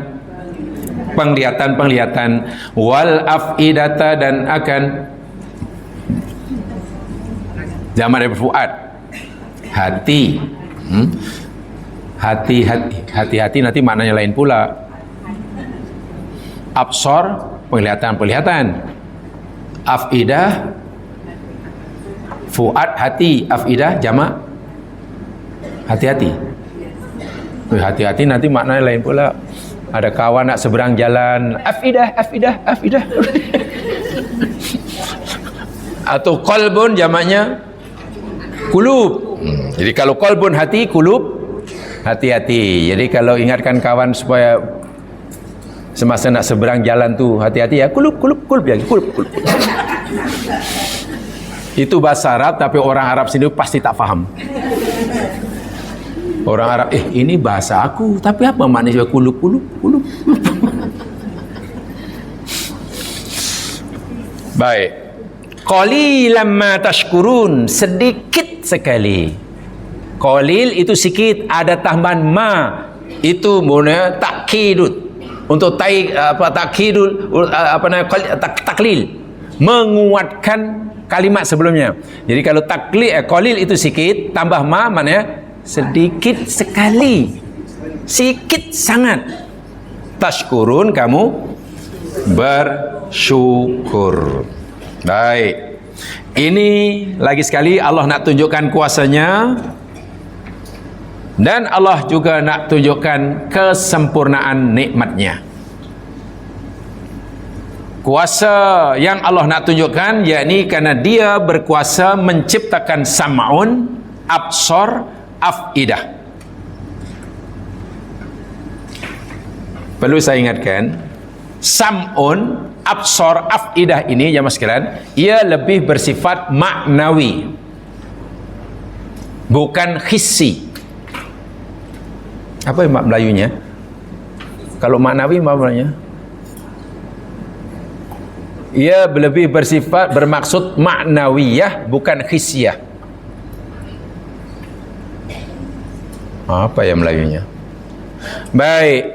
penglihatan, wal afidata, dan akan zaman dari fuad, hati. Hati nanti maknanya lain pula. Absor, penglihatan. Afidah, fuad, hati. Afidah jamak hati-hati. Hati-hati nanti maknanya lain pula. Ada kawan nak seberang jalan, afidah. Atau qalbun jamaknya kulub. Jadi kalau qalbun hati, kulub hati-hati. Jadi kalau ingatkan kawan supaya semasa nak seberang jalan tu hati-hati ya, kulub. Itu bahasa Arab, tapi orang Arab sini pasti tak faham. Orang Arab, ini bahasa aku, tapi apa maknanya kulub. Baik. Qalilan ma tashkurun, sedikit sekali. Qalil itu sikit, ada tambahan ma, itu maknanya takkidut. Untuk takkidul taklil, menguatkan kalimat sebelumnya. Jadi kalau qalil itu sikit, tambah ma maknanya sedikit sekali, sikit sangat. Tashkurun, kamu bersyukur. Baik, ini lagi sekali Allah nak tunjukkan kuasanya, dan Allah juga nak tunjukkan kesempurnaan nikmatnya. Kuasa yang Allah nak tunjukkan yakni karena dia berkuasa menciptakan sam'un, absor, afidah. Perlu saya ingatkan, sam'un, absor, afidah ini jamaah sekalian, ia lebih bersifat maknawi, bukan hissi. Apa mak Melayunya? Kalau maknawi apa maknanya? Ia lebih bersifat bermaksud maknawiyah, bukan hissiyah. Apa yang Melayunya? Baik.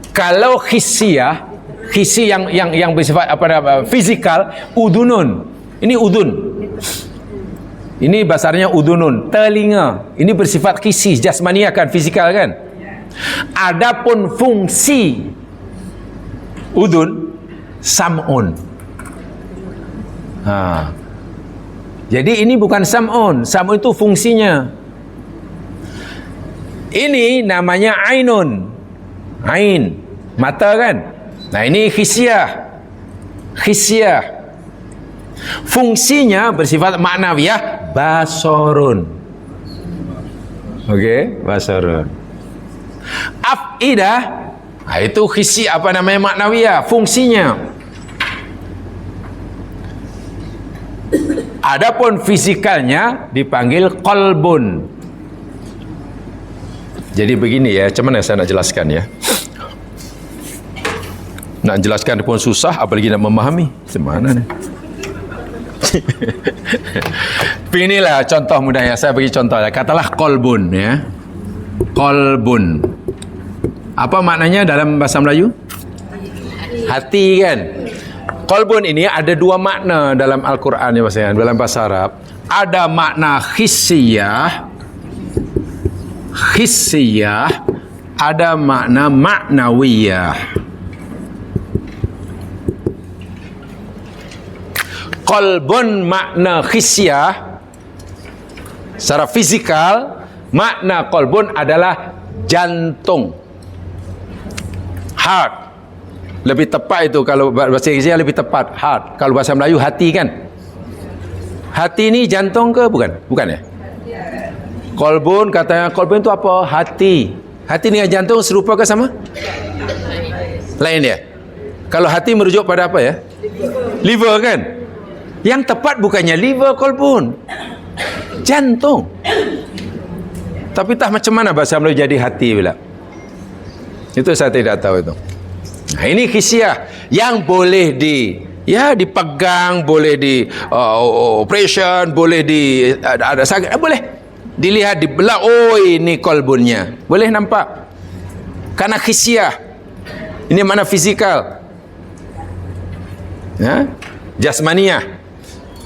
Kalau hissiyah, hissi yang bersifat fizikal, udunun. Ini udun. Ini basarnya udunun, telinga. Ini bersifat hissi, jasmani kan, fisikal kan. Adapun fungsi udun, sam'un. Jadi ini bukan sam'un. Sam'un itu fungsinya. Ini namanya ainun. Ain, mata kan. Nah ini khisyah. Khisyah. Fungsinya bersifat maknawiyah, basarun. Okey, basarun. Afidah, itu khisi apa namanya maknawiyah, fungsinya. Adapun fisikalnya dipanggil qalbun. Jadi begini ya, macam mana saya nak jelaskan ya? Nak jelaskan pun susah, apalagi nak memahami. Macam mana ni? Inilah contoh mudahnya, saya bagi contoh lah. Katalah qalbun ya. Qalbun. Apa maknanya dalam bahasa Melayu? Hati kan? Qalbun ini ada dua makna dalam Al-Quran ya bahasa, dalam bahasa Arab. Ada makna hissiyah, ada makna maknawiyah. Qalbun makna hissiyah secara fisikal, makna qalbun adalah jantung, heart. Lebih tepat itu, kalau bahasa Inggris lebih tepat heart. Kalau bahasa Melayu hati kan. Hati ni jantung ke bukan? Bukan ya? Qalbun, katanya qalbun itu apa? Hati. Hati dengan jantung serupa ke sama? Lain ya? Kalau hati merujuk pada apa ya? Liver kan? Yang tepat bukannya liver, qalbun, jantung. Tapi tak macam mana bahasa Melayu jadi hati pula. Itu saya tidak tahu itu. Nah, ini khisyah yang boleh dipegang, boleh di operation, boleh ada sakit, boleh dilihat, dibelah. Oh, ini qalbunnya. Boleh nampak. Karena khisyah. Ini mana fisikal. Ya? Jasmaniyah.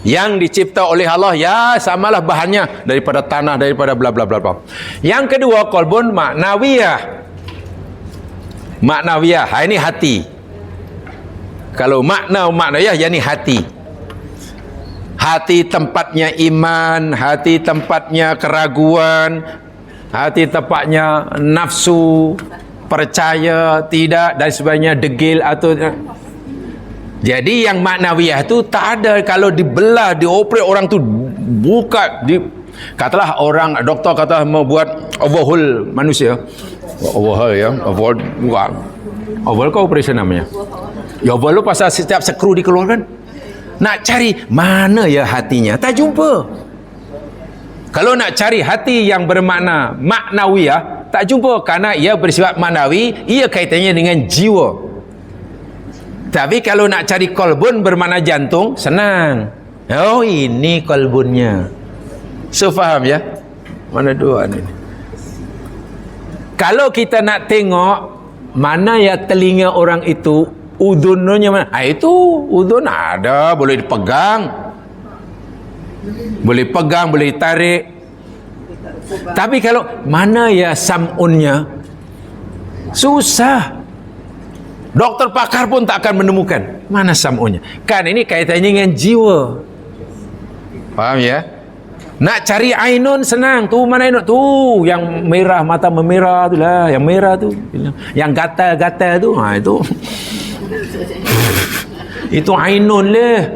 Yang dicipta oleh Allah, ya samalah bahannya daripada tanah, daripada bla bla bla bla. Yang kedua, qalbun maknawiyah. Maknawiyah, ini hati. Kalau maknawiyah, yakni hati. Hati tempatnya iman, hati tempatnya keraguan, hati tempatnya nafsu, percaya, tidak, dan sebagainya, degil atau. Jadi yang maknawiyah itu tak ada. Kalau dibelah, dioperate orang tu buka, katalah orang doktor kata mau buat overhaul manusia. Overhaul ya, overhaul bukan. Overhaul ke operation namanya? Ya overhaul pasal setiap skru dikeluarkan. Nak cari mana ya hatinya, tak jumpa. Kalau nak cari hati yang bermakna maknawiyah, tak jumpa, karena ia bersifat maknawi, ia kaitannya dengan jiwa. Tapi kalau nak cari qalbun bermakna jantung, senang. Oh, ini qalbunnya. So faham ya? Mana dua ni? Kalau kita nak tengok mana ya telinga orang itu, udunnya mana? Itu udun ada, boleh dipegang. Boleh pegang, boleh ditarik. Tapi kalau mana ya sam'unnya? Susah. Doktor pakar pun tak akan menemukan mana sam'unnya. Kan ini kaitannya dengan jiwa. Faham ya? Nak cari ainun senang. Tu mana ainun? Tu yang merah, mata memerah tu lah. Yang merah tu. Yang gatal-gatal tu. Itu. Itu ainun lah.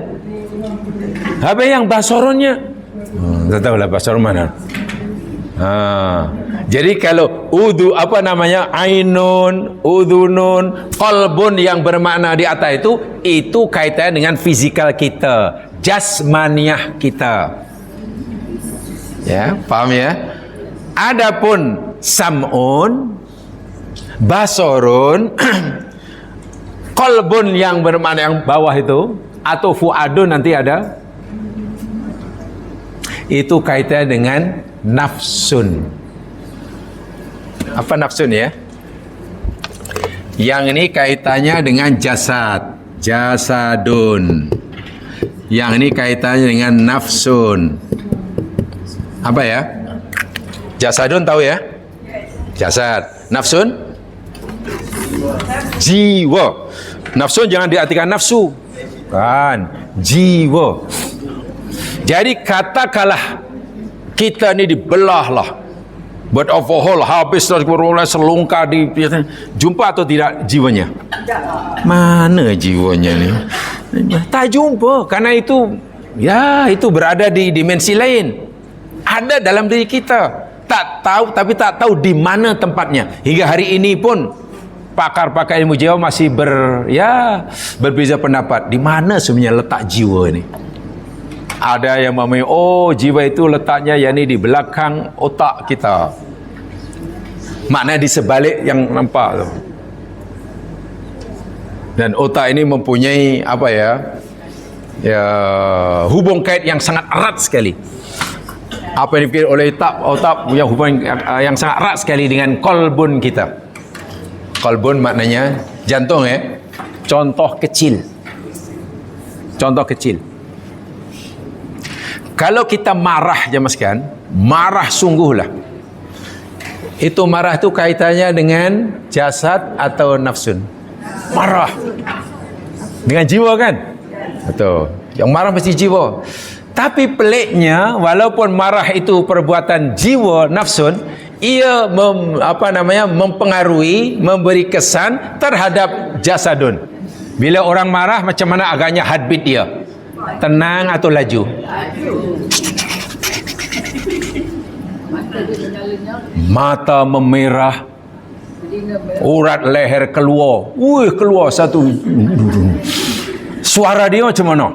Habis yang basarunnya. Tak tahulah basarun mana. Jadi kalau ainun, udhunun, qalbun yang bermakna di atas itu kaitan dengan fizikal kita, jasmaniyah kita. Ya, paham ya? Adapun sam'un, basarun, qalbun yang bermakna yang bawah itu, atau fuadun nanti ada, itu kaitan dengan nafsun. Apa nafsun ya? Yang ini kaitannya dengan jasad, jasadun. Yang ini kaitannya dengan nafsun. Apa ya? Jasadun tahu ya? Jasad. Nafsun? Jiwa. Nafsun jangan diartikan nafsu. Kan, jiwa. Jadi katakanlah kita ni dibelah lah, buat overhaul, habis selungkar di, jumpa atau tidak jiwanya? Mana jiwanya ni? Tak jumpa, karena itu ya itu berada di dimensi lain, ada dalam diri kita, tak tahu, tapi tak tahu di mana tempatnya. Hingga hari ini pun pakar-pakar ilmu jiwa masih berbeza pendapat di mana sebenarnya letak jiwa ini. Ada yang memahami, oh jiwa itu letaknya yakni di belakang otak kita, maknanya di sebalik yang nampak tu. Dan otak ini mempunyai apa ya, hubung kait yang sangat erat sekali. Apa yang dipikir oleh otak punya hubungan yang sangat erat sekali dengan kolbun kita. Kolbun maknanya jantung ya. Contoh kecil. Kalau kita marah jemaah sekalian, marah sungguhlah. Itu marah itu kaitannya dengan jasad atau nafsun? Marah. Dengan jiwa kan? Betul. Yang marah mesti jiwa. Tapi peliknya, walaupun marah itu perbuatan jiwa, nafsun, ia mempengaruhi, memberi kesan terhadap jasadun. Bila orang marah, macam mana agaknya heartbeat dia? Tenang atau laju? Mata memerah, urat leher keluar. Keluar satu. Suara dia macam mana?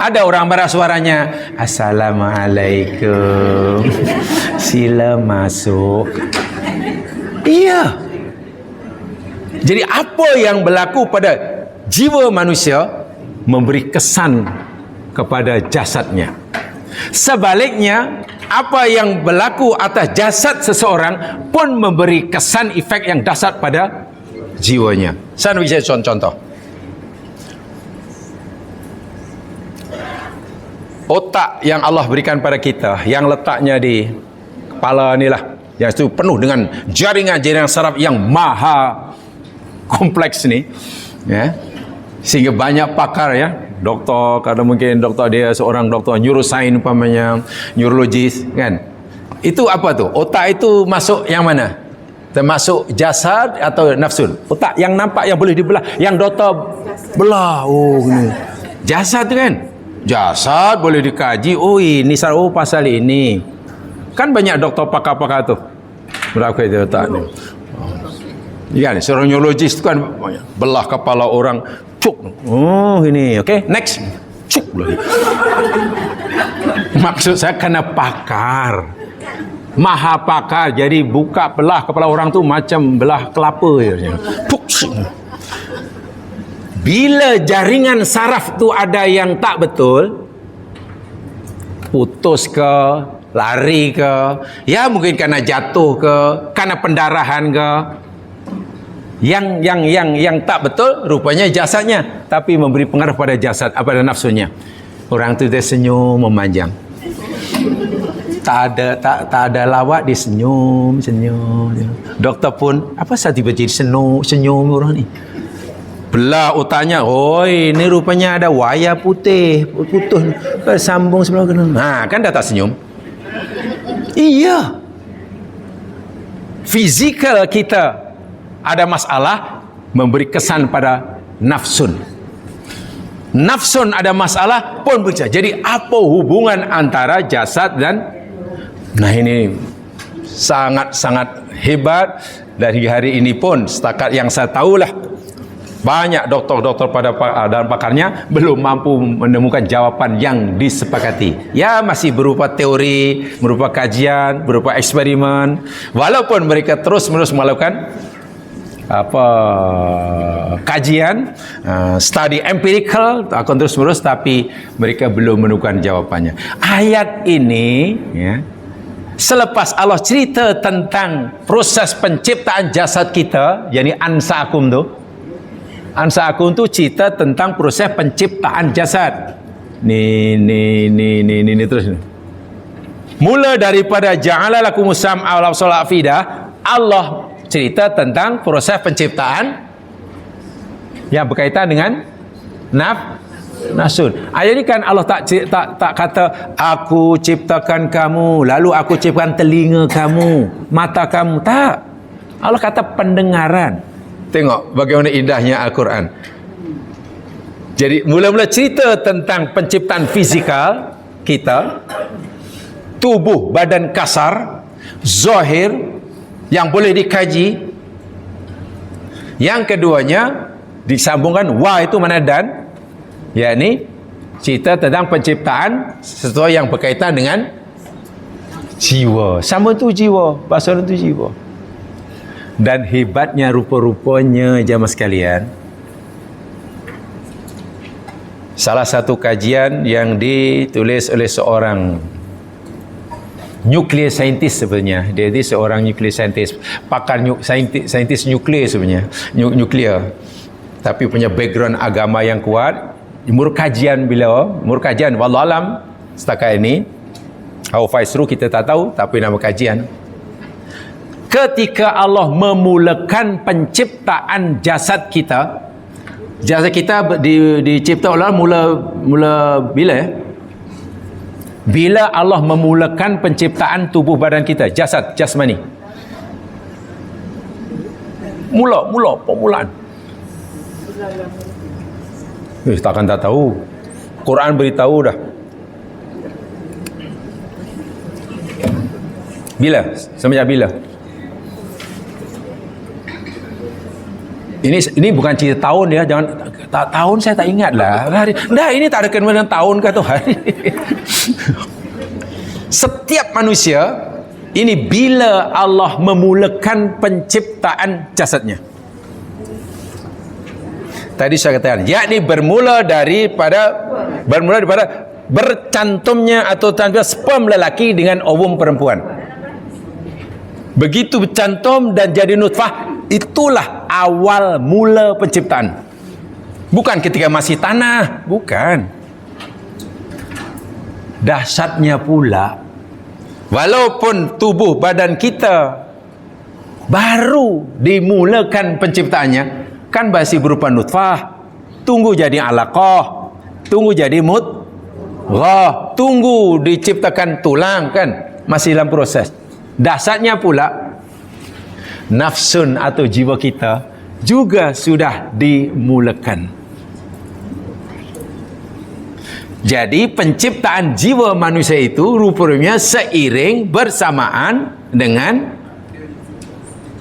Ada orang marah suaranya, Assalamualaikum, sila masuk. Iya. Jadi apa yang berlaku pada jiwa manusia memberi kesan kepada jasadnya. Sebaliknya, apa yang berlaku atas jasad seseorang pun memberi kesan efek yang dahsyat pada jiwanya. Saya nak bagi contoh. Otak yang Allah berikan pada kita, yang letaknya di kepala ni lah, yang itu penuh dengan jaringan-jaringan saraf yang maha kompleks ni, ya. Sehingga banyak pakar ya, doktor, kadang mungkin doktor dia seorang doktor neuroscience umpamanya, neurologis kan. Itu apa tu? Otak itu masuk yang mana? Termasuk jasad atau nafsun? Otak yang nampak yang boleh dibelah, yang doktor belah. Oh ni. Jasad tu kan? Jasad boleh dikaji. Oh ini pasal ini. Kan banyak doktor pakar-pakar tu. Berapa itu otak ni? Ya, seorang neurologis tu kan belah kepala orang, cuk. Oh ini, okey, next. Cuk lagi. Maksud saya kena pakar. Maha pakar. Jadi buka belah kepala orang tu macam belah kelapa je. Cuk. Bila jaringan saraf tu ada yang tak betul, putus ke, lari ke, ya mungkin karena jatuh ke, karena pendarahan ke, yang tak betul rupanya jasadnya, tapi memberi pengaruh pada jasad, pada nafsunya. Orang tu dia senyum memanjang, tak ada lawak, dia senyum. Doktor pun apa sahaja tiba-tiba senyum orang ni. Belah otaknya, oh ini rupanya ada wayar putih putus sambung sebelah kanan. Kan dah tak senyum. Iya, fizikal kita ada masalah, memberi kesan pada nafsun. Nafsun ada masalah pun berjaya. Jadi apa hubungan antara jasad dan, nah ini sangat-sangat hebat. Dari hari ini pun setakat yang saya tahulah, banyak doktor-doktor dan pakarnya belum mampu menemukan jawapan yang disepakati. Ya masih berupa teori, berupa kajian, berupa eksperimen. Walaupun mereka terus-menerus melakukan kajian, study empirical akan terus-menerus, tapi mereka belum menemukan jawapannya. Ayat ini ya, selepas Allah cerita tentang proses penciptaan jasad kita, yakni ansaakum tu cerita tentang proses penciptaan jasad. Ni terus ni. Mula daripada ja'ala lakumus sam'a wal absara afida, Allah cerita tentang proses penciptaan yang berkaitan dengan nafsun. Ayat ni kan Allah tak kata aku ciptakan kamu, lalu aku ciptakan telinga kamu, mata kamu. Tak. Allah kata pendengaran. Tengok bagaimana indahnya Al-Quran. Jadi mula-mula cerita tentang penciptaan fizikal kita, tubuh badan kasar, zahir yang boleh dikaji. Yang keduanya disambungkan wa itu mana dan, yakni cerita tentang penciptaan sesuatu yang berkaitan dengan jiwa. Sama tu jiwa, bahasa tu jiwa. Dan hebatnya rupa-rupanya jamaah sekalian, salah satu kajian yang ditulis oleh seorang nuclear scientist sebenarnya. Dia seorang nuclear scientist, pakar saintis nuklear sebenarnya, nuklear. Tapi punya background agama yang kuat. Murkajian wallahu alam setakat ini. How faisru kita tak tahu, tapi nama kajian. Ketika Allah memulakan penciptaan jasad kita, jasad kita dicipta oleh mula bila ya? Bila Allah memulakan penciptaan tubuh badan kita, jasad, jasmani. Mula permulaan. Takkan tak tahu. Quran beritahu dah. Bila? Semenjak bila? Ini bukan cerita tahun ya, jangan tahun saya tak ingat lah. Dah ini tak ada kena dengan tahun ke atau hari. Setiap manusia ini bila Allah memulakan penciptaan jasadnya. Tadi saya katakan, yakni bermula daripada bercantumnya atau tanpa sperm lelaki dengan ovum perempuan. Begitu bercantum dan jadi nutfah, itulah awal mula penciptaan. Bukan ketika masih tanah, bukan. Dahsyatnya pula, walaupun tubuh badan kita baru dimulakan penciptaannya, kan masih berupa nutfah, tunggu jadi alaqah, tunggu jadi mudghah, tunggu diciptakan tulang, kan masih dalam proses. Dahsyatnya pula, nafsun atau jiwa kita juga sudah dimulakan. Jadi penciptaan jiwa manusia itu rupanya seiring bersamaan dengan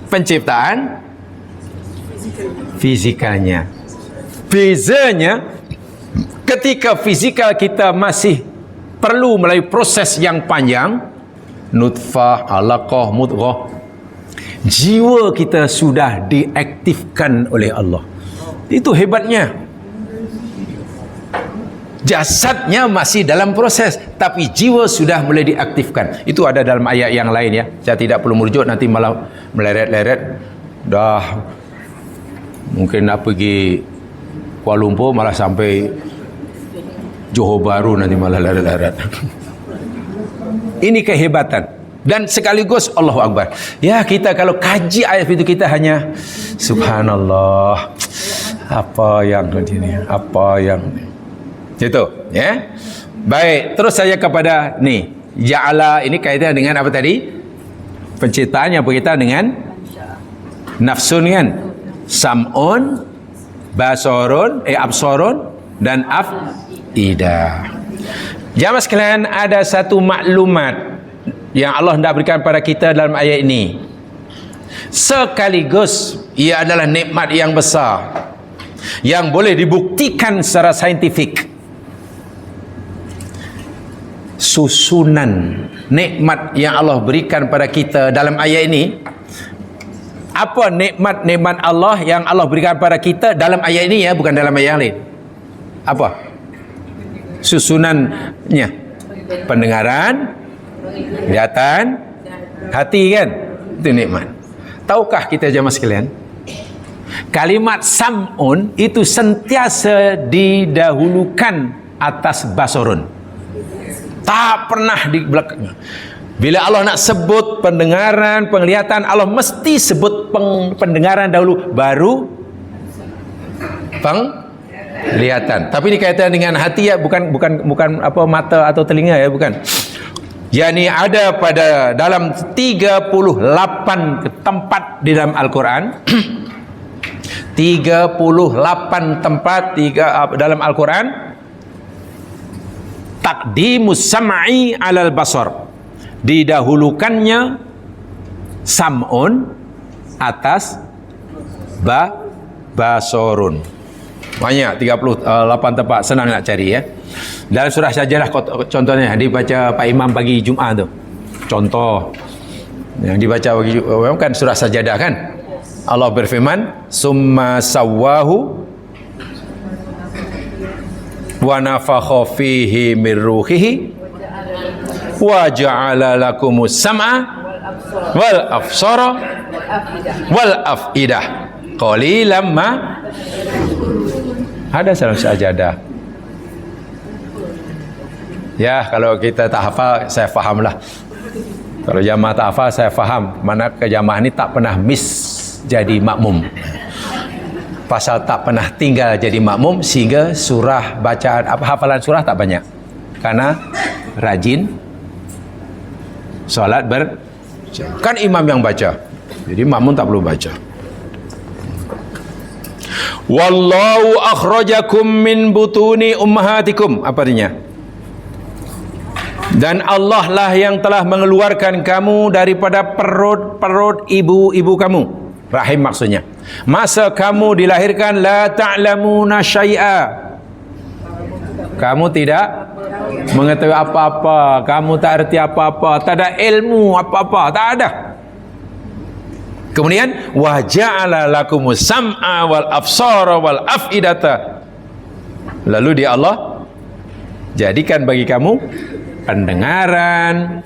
penciptaan fizikalnya. Bezanya, ketika fizikal kita masih perlu melalui proses yang panjang, nutfah, alaqah, mudghah, jiwa kita sudah diaktifkan oleh Allah. Itu hebatnya. Jasadnya masih dalam proses, tapi jiwa sudah mulai diaktifkan. Itu ada dalam ayat yang lain ya. Saya tidak perlu merujuk, nanti malah meleret-leret. Dah mungkin nak pergi Kuala Lumpur malah sampai Johor Bahru, nanti malah leret-leret. Ini kehebatan. Dan sekaligus Allahu Akbar. Ya, kita kalau kaji ayat itu kita hanya subhanallah. Apa yang ini? Apa yang itu, ya. Baik, terus saya kepada ni. Ja'ala ini kaitan dengan apa tadi? Penciptaan yang berkaitan dengan nafsun kan? Sam'un, basarun, absarun dan af'idah. Jamaah sekalian, ada satu maklumat yang Allah hendak berikan pada kita dalam ayat ini. Sekaligus ia adalah nikmat yang besar yang boleh dibuktikan secara saintifik. Susunan nikmat yang Allah berikan pada kita dalam ayat ini. Apa nikmat-nikmat Allah yang Allah berikan pada kita dalam ayat ini ya, bukan dalam ayat yang lain. Apa? Susunannya. Pendengaran, kelihatan, hati kan? Itu nikmat. Tahukah kita jemaah sekalian? Kalimat sam'un itu sentiasa didahulukan atas basarun. Tak pernah di belakangnya. Bila Allah nak sebut pendengaran, penglihatan, Allah mesti sebut pendengaran dahulu, baru penglihatan. Tapi ini kaitan dengan hati ya, bukan apa mata atau telinga ya, bukan. Yani ada pada dalam 38 tempat di dalam Al-Quran. 38 tempat dalam Al-Quran, taqdimus sam'i alal basar, didahulukannya sam'un atas basarun. Banyak 38 tempat, senang nak cari ya. Dalam surah Sajadah contohnya dibaca Pak Imam pagi Jumaat tu. Contoh yang dibaca pagi Jumaat kan surah Sajadah kan. Allah berfirman, summa sawwahu wa nafakha fihi min ruhihi wa ja'ala lakumus sam'a wal absara wal afidah qalilan ma. Ada dalam Sajadah. Ya, kalau kita tak hafal, saya fahamlah. Kalau jamaah tak hafal, saya faham. Mana ke jamaah ni tak pernah miss jadi makmum. Pasal tak pernah tinggal jadi makmum, sehingga surah bacaan hafalan surah tak banyak. Karena rajin solat kan imam yang baca. Jadi makmum tak perlu baca. Wallahu akhrajakum min butuni ummahatikum. Apa artinya? Dan Allah lah yang telah mengeluarkan kamu daripada perut ibu-ibu kamu. Rahim maksudnya. Masa kamu dilahirkan, la ta'lamuna syai'a. Kamu tidak mengetahui apa-apa, kamu tak erti apa-apa, tak ada ilmu apa-apa, tak ada. Kemudian wa ja'ala lakumus sam'a wal absara wal afidata. Lalu dia Allah jadikan bagi kamu pendengaran,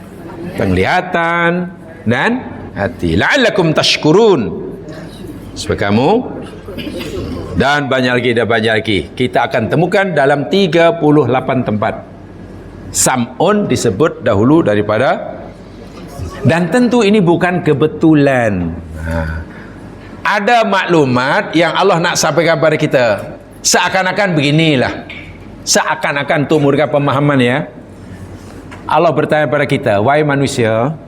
penglihatan dan hati. La'allakum tashkurun. Supaya kamu, dan banyak lagi kita akan temukan dalam 38 tempat. Sam'un disebut dahulu daripada, dan tentu ini bukan kebetulan. Ada maklumat yang Allah nak sampaikan kepada kita seakan-akan beginilah, seakan-akan untuk memberikan pemahaman ya. Allah bertanya kepada kita, wahai manusia,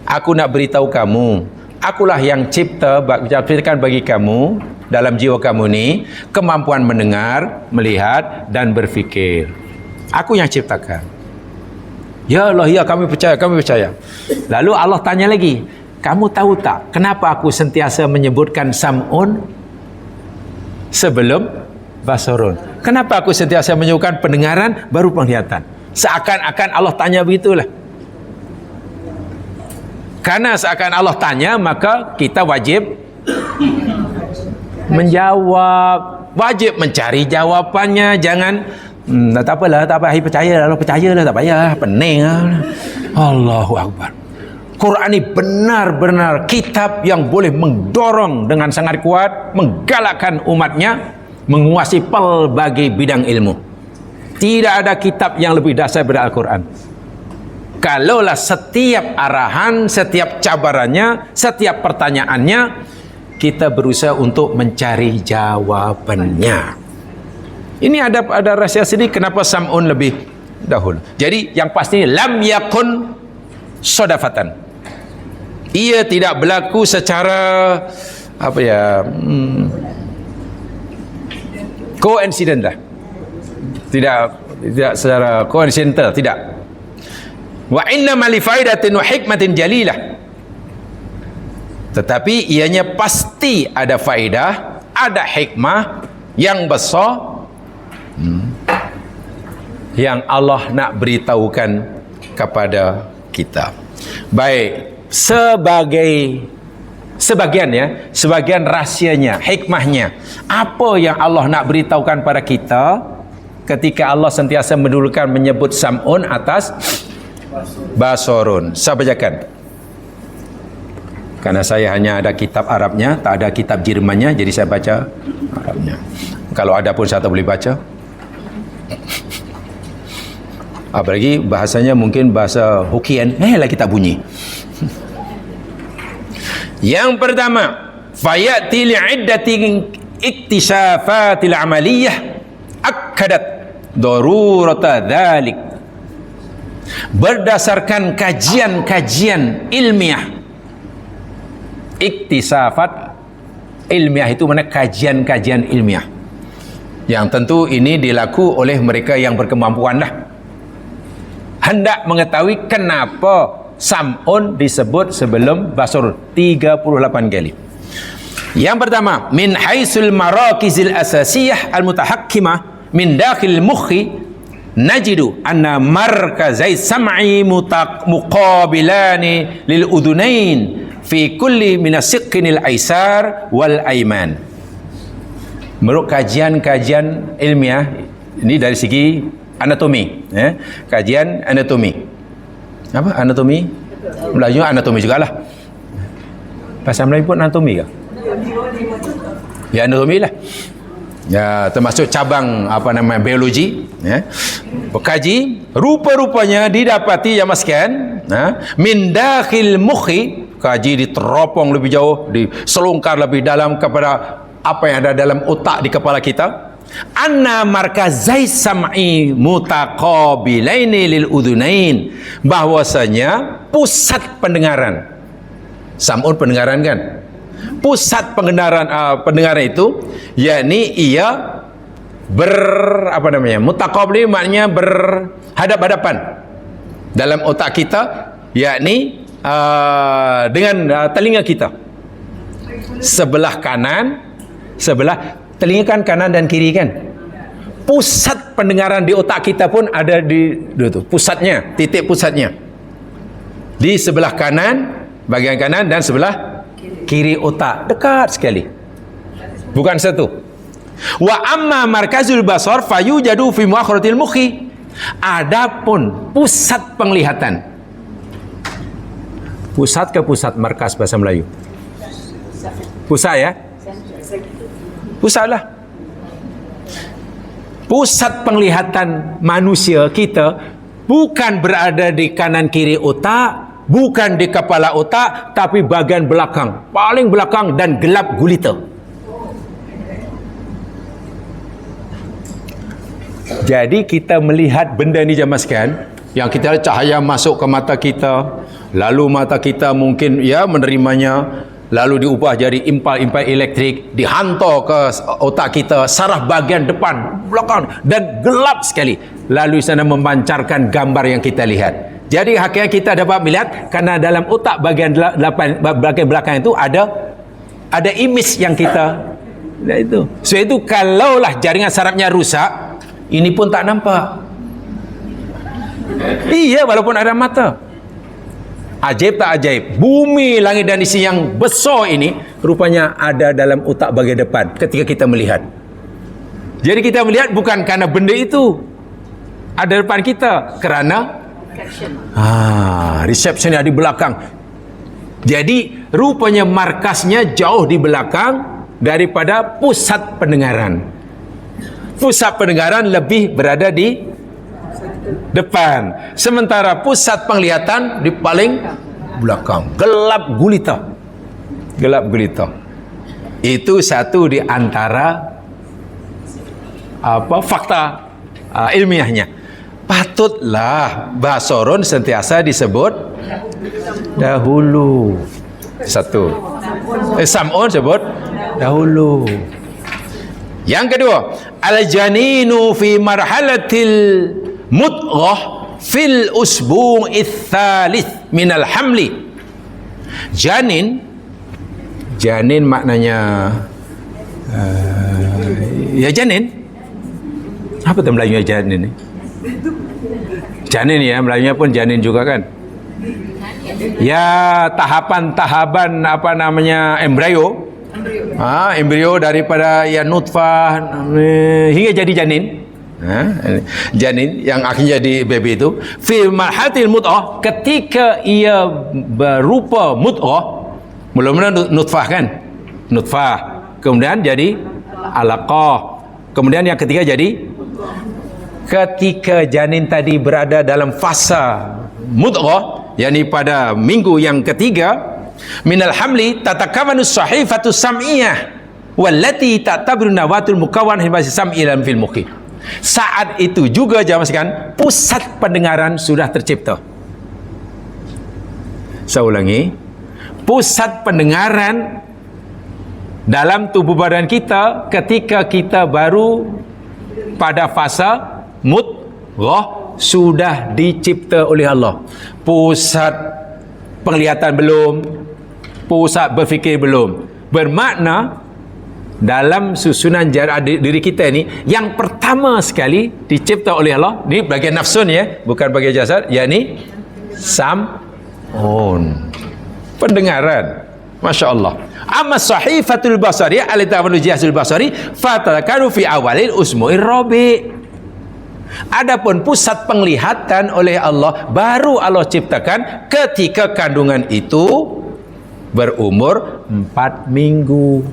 aku nak beritahu kamu, akulah yang ciptakan bagi kamu dalam jiwa kamu ni kemampuan mendengar, melihat dan berfikir. Aku yang ciptakan. Ya Allah, ya kami percaya. Lalu Allah tanya lagi, kamu tahu tak kenapa aku sentiasa menyebutkan sam'un sebelum basarun? Kenapa aku sentiasa menyebutkan pendengaran baru penglihatan? Seakan-akan Allah tanya begitulah. Karena seakan Allah tanya, maka kita wajib menjawab, wajib mencari jawapannya. Jangan tak apalah, tak apa, percayalah, tak payah, pening lah. Allahu Akbar. Quran ini benar-benar kitab yang boleh mendorong dengan sangat kuat, menggalakkan umatnya menguasai pelbagai bidang ilmu. Tidak ada kitab yang lebih dahsyat daripada Al-Quran. Kalaulah setiap arahan, setiap cabarannya, setiap pertanyaannya, kita berusaha untuk mencari jawabannya. Ini ada rahsia sedikit kenapa sam'un lebih dahulu. Jadi yang pasti lam yakun sodafatan. Ia tidak berlaku secara koinsiden lah. Tidak secara koinsidental, tidak. Wa inna ma li faidatin wa hikmatin jalilah. Tetapi ianya pasti ada faedah, ada hikmah yang besar yang Allah nak beritahukan kepada kita. Baik, sebagian rahsianya, hikmahnya, apa yang Allah nak beritahukan pada kita ketika Allah sentiasa mendahulukan menyebut sam'un atas basarun. Saya bacakan. Karena saya hanya ada kitab Arabnya, tak ada kitab Jermannya, jadi saya baca Arabnya. Kalau ada pun saya tak boleh baca. Apalagi bahasanya mungkin bahasa Hokkien, lah kita bunyi. Yang pertama, fayati li'iddati iktisafatil amaliyah akkadat darurata dzalik. Berdasarkan kajian-kajian ilmiah. Iktisafat ilmiah itu mana kajian-kajian ilmiah. Yang tentu ini dilaku oleh mereka yang berkemampuan lah. Hendak mengetahui kenapa Sam'un disebut sebelum Basar 38 kali. Yang pertama, min haisul marakizil asasiyah al-mutahakkimah min dakhil mukhi najidu anna markazai sam'i muqabilani lil udhunain fi kulli minasiqqinil aisar wal aiman. Menurut kajian-kajian ilmiah, ini dari segi anatomi, kajian anatomi. Apa anatomi? Melayu anatomi jugalah. Bahasa Melayu pun anatomi ke? Ya, anatomi lah. Ya, termasuk cabang apa nama biologi, Kaji, rupa-rupanya didapati ya maskan, min dakhil mukhi, kaji diteropong lebih jauh, diselongkar lebih dalam kepada apa yang ada dalam otak di kepala kita. Anna markazai sam'i mutaqabilaini lil udhunain, bahwasanya pusat pendengaran, sam'un pendengaran kan, pusat pendengaran itu yakni ia mutaqabili maknanya berhadap-hadapan dalam otak kita, yakni dengan telinga kita sebelah kanan, telinga kan kanan dan kiri kan. Pusat pendengaran di otak kita pun ada di pusatnya, titik pusatnya di sebelah kanan, bagian kanan, dan sebelah kiri otak, dekat sekali, bukan satu. Wa amma markazul basar fayujadu fi muakhiratil mukhi. Adapun pusat penglihatan, pusat ke pusat, markas bahasa Melayu, pusat ya, pusatlah. Pusat penglihatan manusia kita bukan berada di kanan kiri otak, bukan di kepala otak, tapi bagian belakang, paling belakang dan gelap gulita. Jadi kita melihat benda ni jamaskan, yang kita cahaya masuk ke mata kita, lalu mata kita mungkin menerimanya, lalu diubah jadi impal-impal elektrik, dihantar ke otak kita, saraf bagian depan, belakang, dan gelap sekali. Lalu sana memancarkan gambar yang kita lihat. Jadi hakikat kita dapat melihat karena dalam otak bagian belakang itu ada image yang kita itu. So itu kalaulah jaringan sarafnya rusak, ini pun tak nampak. Iya, walaupun ada mata. Ajaib tak ajaib, bumi, langit dan isi yang besar ini rupanya ada dalam otak bagian depan ketika kita melihat. Jadi kita melihat bukan karena benda itu ada depan kita, kerana reception ada di belakang. Jadi rupanya markasnya jauh di belakang daripada pusat pendengaran. Pusat pendengaran lebih berada di depan, sementara pusat penglihatan di paling belakang, gelap gulita. Itu satu di antara fakta ilmiahnya. Patutlah basarun sentiasa disebut dahulu. Satu, sam'un sebut dahulu. Yang kedua, al-janinu fi marhalatil mudghah fil usbu'its tsalits minal hamli. Janin maknanya janin. Apa tu Melayunya janin ni? Janin ya, Melayunya pun janin juga kan? Ya, tahapan-tahapan embrio. Embrio daripada nutfah hingga jadi janin. Janin yang akhirnya jadi baby itu fi marhalatil mudghah, ketika ia berupa mudghah, mula-mula nutfah kan, kemudian jadi alaqah, kemudian yang ketiga jadi ketika janin tadi berada dalam fasa mudghah, yakni pada minggu yang ketiga, minal hamli tatakawanu sahifatu sam'iyah wallati ta'tabiru nawatul mukawan hibasi sam'i dalam fil mukhi. Saat itu juga jamaah sekalian, pusat pendengaran sudah tercipta. Saya ulangi, pusat pendengaran dalam tubuh badan kita ketika kita baru pada fasa mudghah sudah dicipta oleh Allah. Pusat penglihatan belum, pusat berfikir belum. Bermakna dalam susunan diri kita ni, yang pertama sekali dicipta oleh Allah, ni bagian nafsun ya, bukan bagian jasad, yakni sam'un, pendengaran. Masya Allah. Amma sahifatul basari al-tawanu jihazul basari fatalakaru fi awalil usmu'ir rabi'. Adapun pusat penglihatan oleh Allah baru Allah ciptakan ketika kandungan itu berumur 4 minggu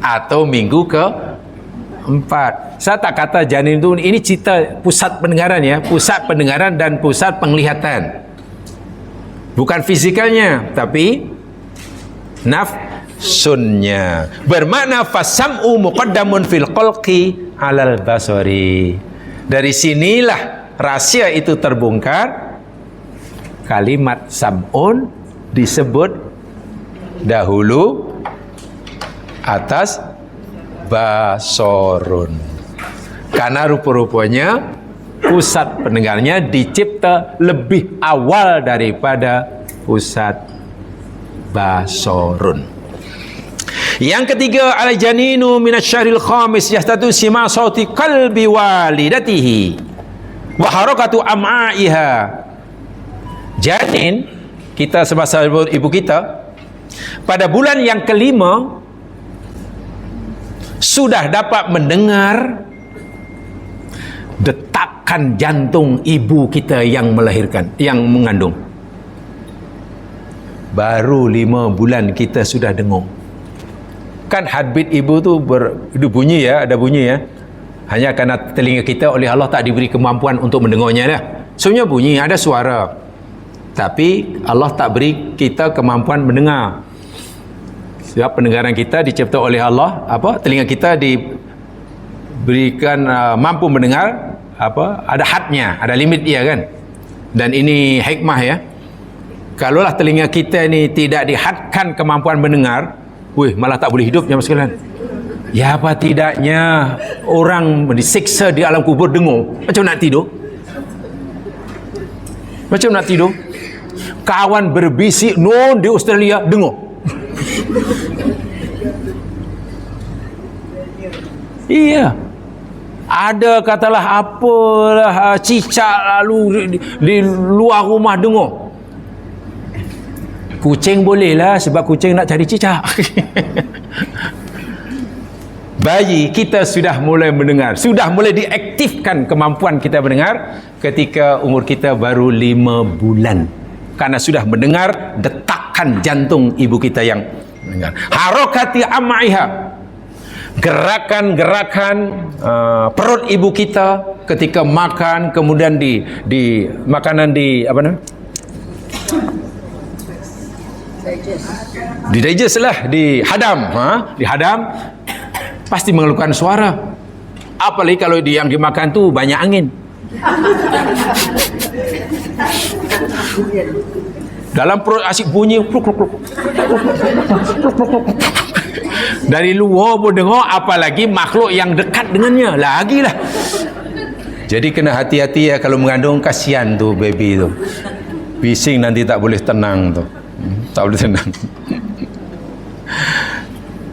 atau minggu ke-4. Saya tak kata janin itu, ini cerita pusat pendengaran ya, pusat pendengaran dan pusat penglihatan. Bukan fizikalnya, tapi nafsunnya. Bermakna fasam'u muqaddamun fil qalqi alal basari. Dari sinilah rahasia itu terbongkar. Kalimat sam'un disebut dahulu atas basorun, karena rupa-rupanya pusat pendengarnya dicipta lebih awal daripada pusat basorun. Yang ketiga, al-janinu minasyahril khamis yastatu sima sauti qalbi walidatihi wa harakatu am'aiha. Janin kita semasa ibu kita pada bulan yang kelima sudah dapat mendengar detakan jantung ibu kita yang melahirkan, yang mengandung. Baru 5 bulan kita sudah dengung. Kan heartbeat ibu tu bunyi ya, ada bunyi ya. Hanya kerana telinga kita oleh Allah tak diberi kemampuan untuk mendengarnya dah. Sebenarnya bunyi, ada suara. Tapi Allah tak beri kita kemampuan mendengar. Sebab pendengaran kita dicipta oleh Allah, telinga kita diberikan mampu mendengar, ada hadnya, ada limit dia kan. Dan ini hikmah ya. Kalaulah telinga kita ni tidak dihadkan kemampuan mendengar, malah tak boleh hidup jemaah sekalian. Ya apa tidaknya orang disiksa di alam kubur dengung, macam nak tidur? Macam nak tidur? Kawan berbisik di Australia dengung. Iya. Ada katalah apalah cicak lalu di luar rumah dengung. Kucing bolehlah sebab kucing nak cari cicak. Bayi kita sudah mulai mendengar, sudah mulai diaktifkan kemampuan kita mendengar ketika umur kita baru 5 bulan. Karena sudah mendengar detakan jantung ibu kita yang mendengar. Harakati amaiha, gerakan-gerakan perut ibu kita ketika makan, kemudian di makanan digest lah, dihadam, pasti mengeluarkan suara. Apalagi kalau yang dimakan tu banyak angin. Dalam perut asyik bunyi dari luar pun dengar, apalagi makhluk yang dekat dengannya lagilah. Jadi kena hati-hati ya kalau mengandung, kasihan tu baby tu. Bising nanti tak boleh tenang tu. Tak boleh tenang.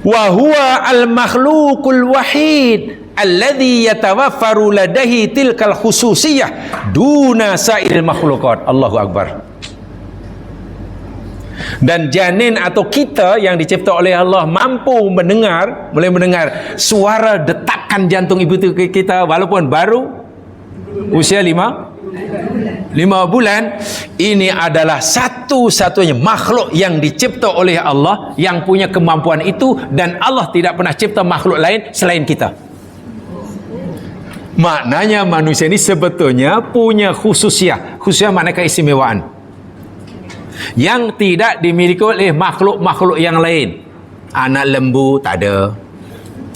Wa huwa al-makhluqul wahid alladhi yatawaffaru ladaihi tilkal khususiyah duna sa'iril makhluqat. Allahu Akbar. Dan janin atau kita yang dicipta oleh Allah mampu mendengar, mulai mendengar suara detakan jantung ibu kita walaupun baru usia 5 bulan. Ini adalah satu-satunya makhluk yang dicipta oleh Allah yang punya kemampuan itu, dan Allah tidak pernah cipta makhluk lain selain kita. Maknanya manusia ini sebetulnya punya khususiah. Khususiah makna keistimewaan yang tidak dimiliki oleh makhluk-makhluk yang lain. Anak lembu tak ada,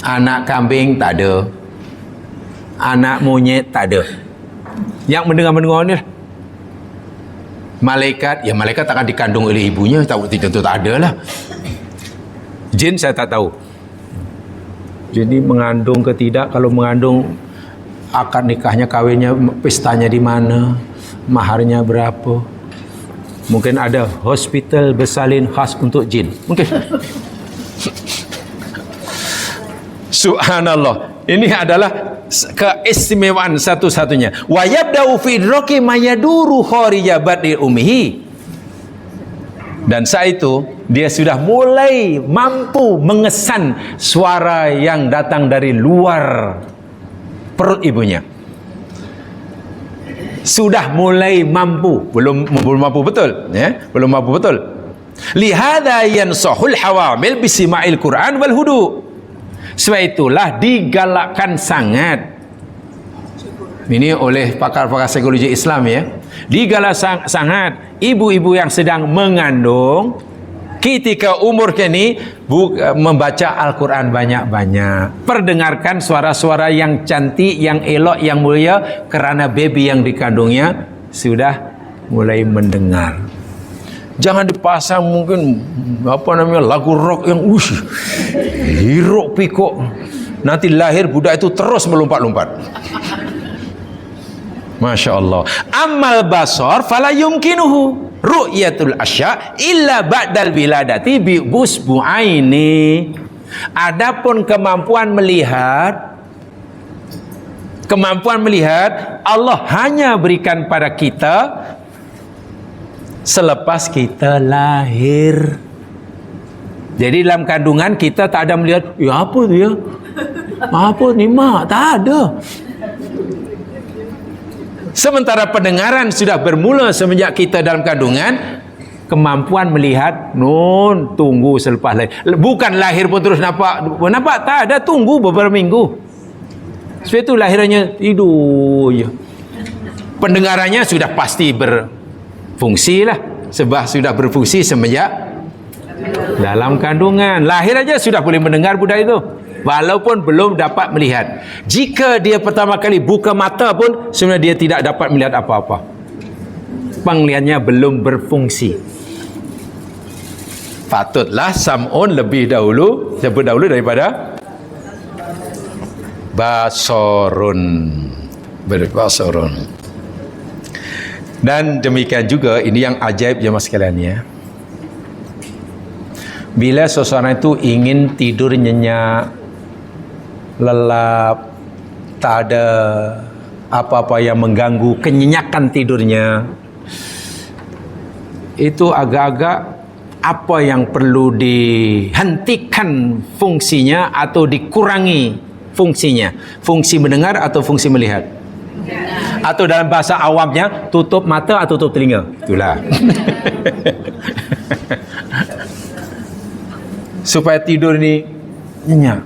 anak kambing tak ada, anak monyet tak ada. Yang mendengar-mendengar ni malaikat, ya malaikat takkan dikandung oleh ibunya, tentu tak ada lah. Jin saya tak tahu. Jadi mengandung ke tidak, kalau mengandung akad nikahnya, kawinnya, pestanya di mana, maharnya berapa. Mungkin ada hospital bersalin khas untuk jin. Mungkin. Subhanallah. Ini adalah keistimewaan satu-satunya. Wa yabda'u fi idraki ma yaduru kharija batni ummihi. Dan saat itu dia sudah mulai mampu mengesan suara yang datang dari luar perut ibunya. Sudah mulai mampu, belum mampu betul, ya, belum mampu betul. Lihada yansahul hawamil bisima'il Quran wal hudu. Sebab itulah digalakkan sangat, ini oleh pakar-pakar psikologi Islam, ya, digalakkan sangat ibu-ibu yang sedang mengandung ketika umur kini membaca Al-Quran banyak-banyak, perdengarkan suara-suara yang cantik, yang elok, yang mulia, kerana baby yang dikandungnya sudah mulai mendengar. Jangan dipasang mungkin lagu rock yang hiruk pikuk, nanti lahir budak itu terus melompat-lompat. Masya Allah. Amal basar fala yumkinuhu ru'yatul asya illa ba'dal wiladati bi busbu'aini. Adapun kemampuan melihat Allah hanya berikan pada kita selepas kita lahir. Jadi dalam kandungan kita tak ada melihat, ya apa tu ya, apa ni mak, tak ada. Sementara pendengaran sudah bermula semenjak kita dalam kandungan. Kemampuan melihat tunggu selepas lahir. Bukan lahir pun terus nampak, tak ada, tunggu beberapa minggu. Sebab itu lahirannya tidur je. Pendengarannya sudah pasti berfungsi lah, sebab sudah berfungsi semenjak dalam kandungan. Lahir aja sudah boleh mendengar budak itu, walaupun belum dapat melihat. Jika dia pertama kali buka mata pun sebenarnya dia tidak dapat melihat apa-apa. Penglihatannya belum berfungsi. Patutlah sam'un lebih dahulu daripada basarun. Dan demikian juga, ini yang ajaib jemaah sekalian, ya. Bila seseorang itu ingin tidur nyenyak, lelap, tak ada apa-apa yang mengganggu kenyenyakan tidurnya, itu agak-agak apa yang perlu dihentikan fungsinya atau dikurangi fungsinya? Fungsi mendengar atau fungsi melihat? Atau dalam bahasa awamnya, tutup mata atau tutup telinga? Itulah. Supaya tidur ini nyenyak.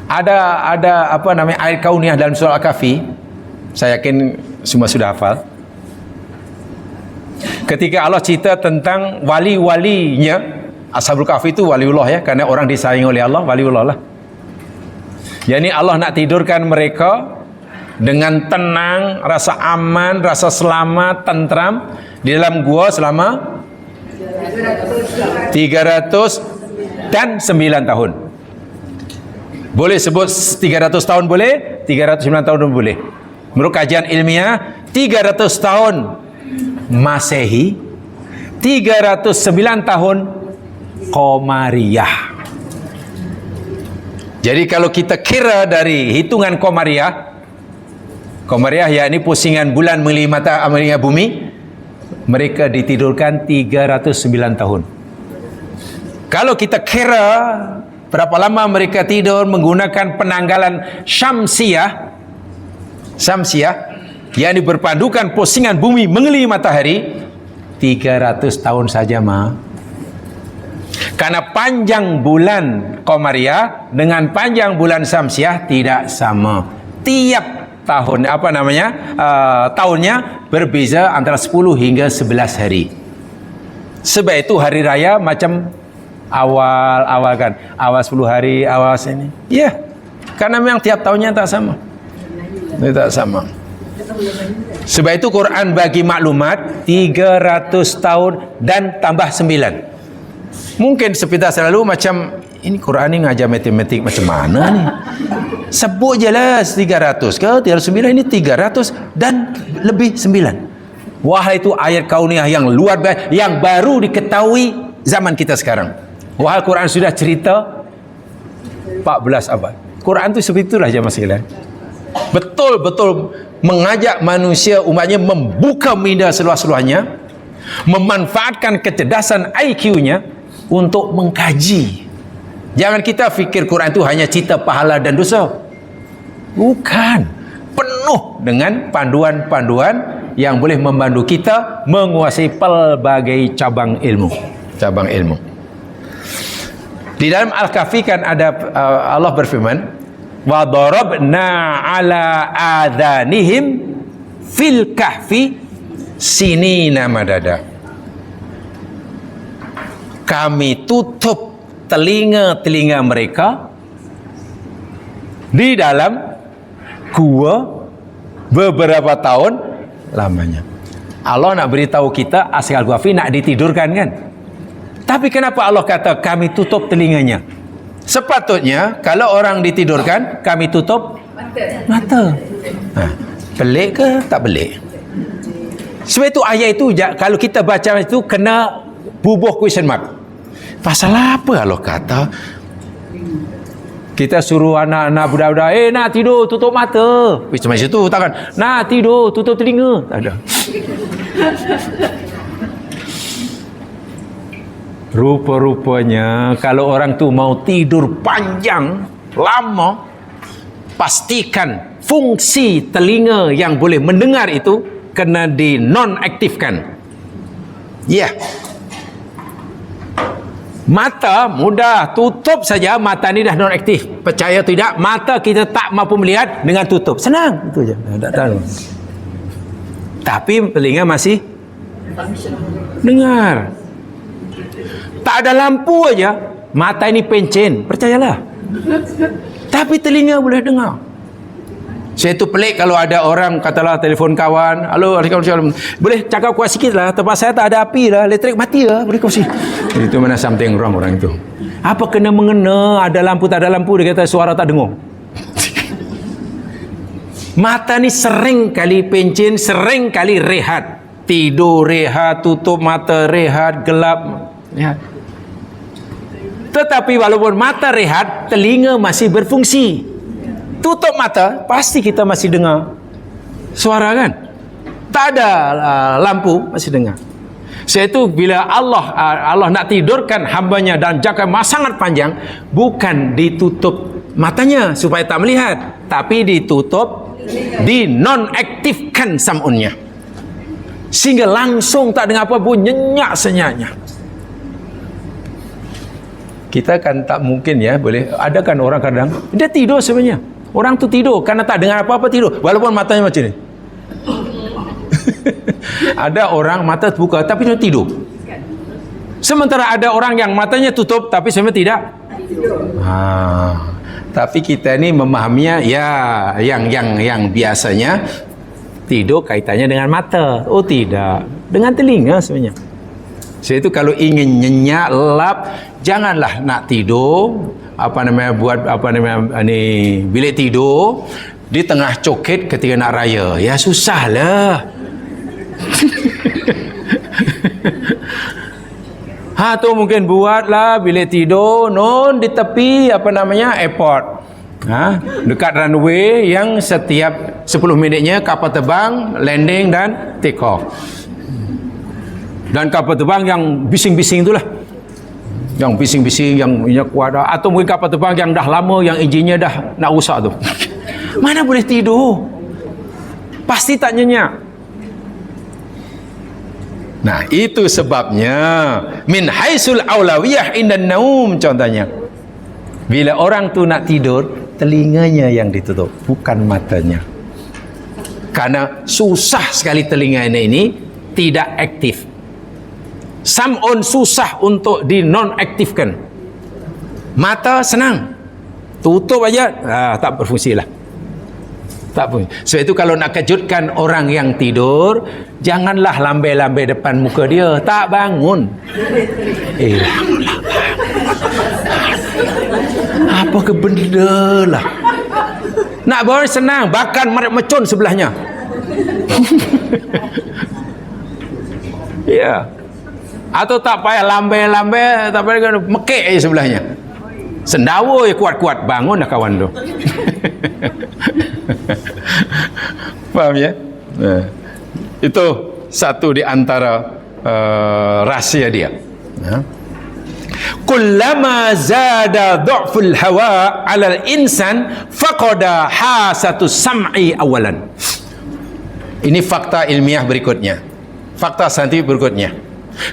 Ada ayat kauniyah dalam surah Al-Kahfi. Saya yakin semua sudah hafal. Ketika Allah cerita tentang wali-walinya, Ashabul Kahfi itu waliullah, ya, karena orang disayangi oleh Allah, waliullah lah. Yani Allah nak tidurkan mereka dengan tenang, rasa aman, rasa selamat, tentram di dalam gua selama 309 tahun. Boleh sebut 300 tahun boleh, 309 tahun boleh. Menurut kajian ilmiah, 300 tahun Masehi, 309 tahun Qamariyah. Jadi kalau kita kira dari hitungan Qamariyah yakni pusingan bulan mengelilingi bumi, mereka ditidurkan 309 tahun. Kalau kita kira berapa lama mereka tidur menggunakan penanggalan syamsiah, yang berpandukan pusingan bumi mengelilingi matahari, 300 tahun saja, Karena panjang bulan Qamariyah dengan panjang bulan Syamsiah tidak sama. tiap tahun tahunnya berbeza antara 10 hingga 11 hari. Sebab itu hari raya macam awal kan, awal 10 hari, awal sini. Ya, karena memang tiap tahunnya tak sama. Tak sama. Sebab itu Quran bagi maklumat 300 tahun dan tambah 9. Mungkin sepintas selalu macam ini Quran ni ngajar matematik macam mana ni? Sebut je lah 300 ke 309, ini 300 dan lebih 9. Wah, itu ayat kauniyah yang luar biasa, yang baru diketahui zaman kita sekarang. Wah, Quran sudah cerita 14 abad. Quran tu seperti itulah jemaah sekalian. Betul-betul mengajak manusia umatnya membuka minda seluas-luasnya, memanfaatkan kecerdasan IQ-nya untuk mengkaji. Jangan kita fikir Quran itu hanya cerita pahala dan dosa. Bukan. Penuh dengan panduan-panduan yang boleh membantu kita menguasai pelbagai cabang ilmu. Di dalam Al-Kahfi kan ada Allah berfirman, wa darabna ala adhanihim fil kahfi sinina madada. Kami tutup telinga-telinga mereka di dalam gua beberapa tahun lamanya. Allah nak beritahu kita asal Al-Kahfi nak ditidurkan kan. Tapi kenapa Allah kata kami tutup telinganya? Sepatutnya kalau orang ditidurkan kami tutup mata. Pelik ke tak pelik? Sebab itu ayat itu kalau kita baca itu kena bubuh question mark. Pasal apa Allah kata? Kita suruh anak-anak budak-budak, nak tidur tutup mata. Macam itu takkan. Nak tidur tutup telinga. Tak ada. Rupa-rupanya kalau orang tu mau tidur panjang, lama, pastikan fungsi telinga yang boleh mendengar itu kena di non-aktifkan. Ya. Mata mudah, tutup saja, mata ni dah non-aktif. Percaya tidak, mata kita tak mampu melihat dengan tutup. Senang, itu je. Tak tahu. Tapi telinga masih dengar. Tak ada lampu aja, mata ini pencen, percayalah. Tapi telinga boleh dengar. Saya tu pelik kalau ada orang katalah telefon kawan, halo, boleh cakap kuat sikit lah, tempat saya tak ada api lah, elektrik mati lah, boleh kongsi. Itu mana something wrong orang itu. Apa kena mengena, ada lampu tak ada lampu, dia kata suara tak dengar. Mata ni sering kali pencen, sering kali rehat. Tidur rehat, tutup mata rehat, gelap rehat. Tetapi walaupun mata rehat, telinga masih berfungsi. Tutup mata, pasti kita masih dengar suara kan? Tak ada lampu, masih dengar. Sebab itu bila Allah nak tidurkan hambanya dan jangka masa sangat panjang, bukan ditutup matanya supaya tak melihat, tapi ditutup, dinonaktifkan sam'unnya, sehingga langsung tak dengar apa pun, nyenyak senyaknya. Kita kan tak mungkin ya, boleh ada kan orang kadang dia tidur sebenarnya. Orang tu tidur karena tak dengar apa-apa, tidur walaupun matanya macam ni. Ada orang mata terbuka tapi dia tidur. Sementara ada orang yang matanya tutup tapi sebenarnya tidak. Tapi kita ni memahaminya ya yang biasanya tidur kaitannya dengan mata. Oh tidak, dengan telinga sebenarnya. Sebab itu kalau ingin nyenyak, lelap, janganlah nak tidur buat bilik tidur di tengah coket ketika nak raya. Ya susahlah. Tu mungkin buatlah bilik tidur di tepi airport. Dekat runway yang setiap 10 minitnya kapal terbang landing dan take off. Dan kapal terbang yang bising-bising itulah. Yang bising-bising, yang minyak kuat, atau mungkin kapal terbang yang dah lama, yang enjinnya dah nak rusak tu. Mana boleh tidur? Pasti tak nyenyak. Nah, itu sebabnya min haisul aulawiyah indan naum, contohnya. Bila orang tu nak tidur, telinganya yang ditutup, bukan matanya. Karena susah sekali telinga ini tidak aktif. Sam'un susah untuk dinonaktifkan. Mata senang, tutup aja, tak berfungsi lah. Tak berfungsi. Sebab itu kalau nak kejutkan orang yang tidur, janganlah lambai-lambai depan muka dia, tak bangun. Apa ke benda lah. Nak bawa senang, bahkan mecun sebelahnya. Ya. Atau tak payah lambai-lambai, tak payah mekek aja sebelahnya. Sendawa ya kuat-kuat, bangun dah kawan tu. Faham ya? Itu satu di antara rahsia dia. Kullama zada du'ful hawa 'ala al-insan faqada hasatu sam'i awalan. Ini fakta ilmiah berikutnya. Fakta saintifik berikutnya.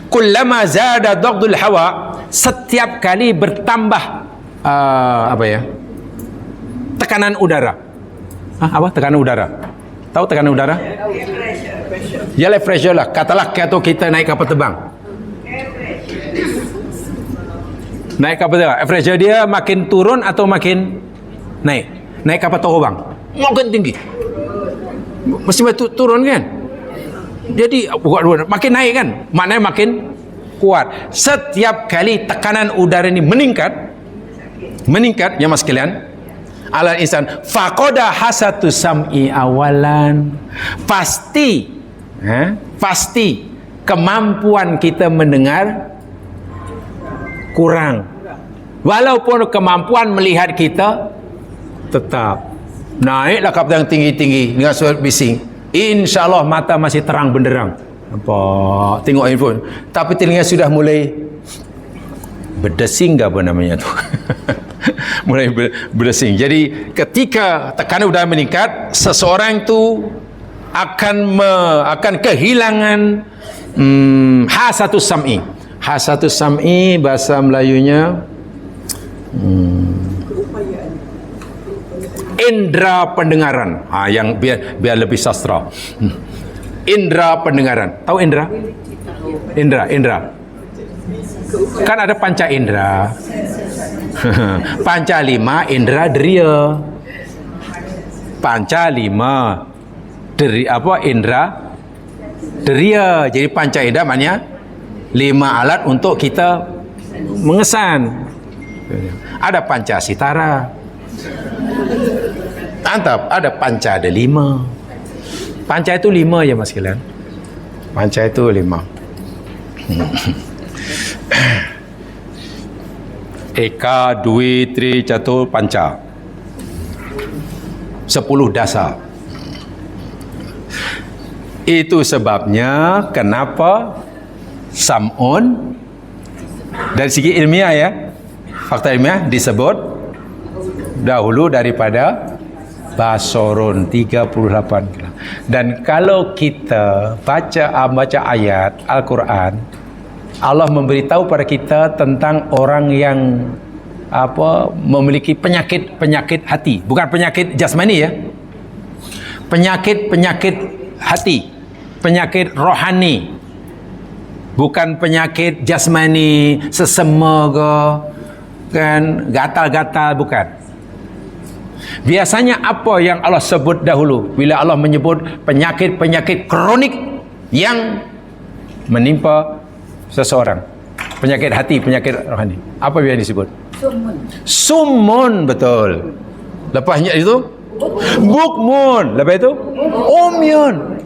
Kullama zada du'ful hawa, setiap kali bertambah tekanan udara. Apa tekanan udara? Tahu tekanan udara? Ya, air pressure lah. Katalah kita naik kapal terbang. Naik kapal terbang, air pressure dia makin turun atau makin naik? Naik kapal terbang makin tinggi, mesti turun kan? Jadi makin naik kan, maknanya makin kuat. Setiap kali tekanan udara ini meningkat ya mas sekalian, ala insan faqada hasatu sam'i awalan, pasti kemampuan kita mendengar kurang, walaupun kemampuan melihat kita tetap. Naiklah kapal yang tinggi-tinggi dengan suara bising, insya-Allah mata masih terang benderang, nampak tengok handphone, tapi telinga sudah mulai berdesing, apa namanya tu. Mulai berdesing. Jadi ketika tekanan udara meningkat, seseorang itu akan kehilangan hasatu sam'i. Hasatu sam'i bahasa Melayunya indra pendengaran. Yang biar lebih sastra. Indra pendengaran. Tahu indra? Indra. Kan ada panca indra. Panca lima indra deria. Panca lima indra deria. Jadi panca indra maknanya 5 alat untuk kita mengesan. Ada panca sitara, mantap. Ada panca, ada 5. Panca itu 5 ya mas sekalian. Panca itu 5. Eka, dwi, tri, catur, panca. 10 dasar. Itu sebabnya kenapa sam'un dari segi ilmiah ya, fakta ilmiah disebut dahulu daripada basorun 38. Dan kalau kita baca ayat Al-Quran, Allah memberitahu pada kita tentang orang yang memiliki penyakit hati, bukan penyakit jasmani ya, penyakit hati, penyakit rohani, bukan penyakit jasmani, sesema ke, kan, gatal-gatal, bukan. Biasanya apa yang Allah sebut dahulu bila Allah menyebut penyakit-penyakit kronik yang menimpa seseorang, penyakit hati, penyakit rohani, apa yang disebut? Sumun, betul. Lepasnya itu bukmun, lepas itu umyun.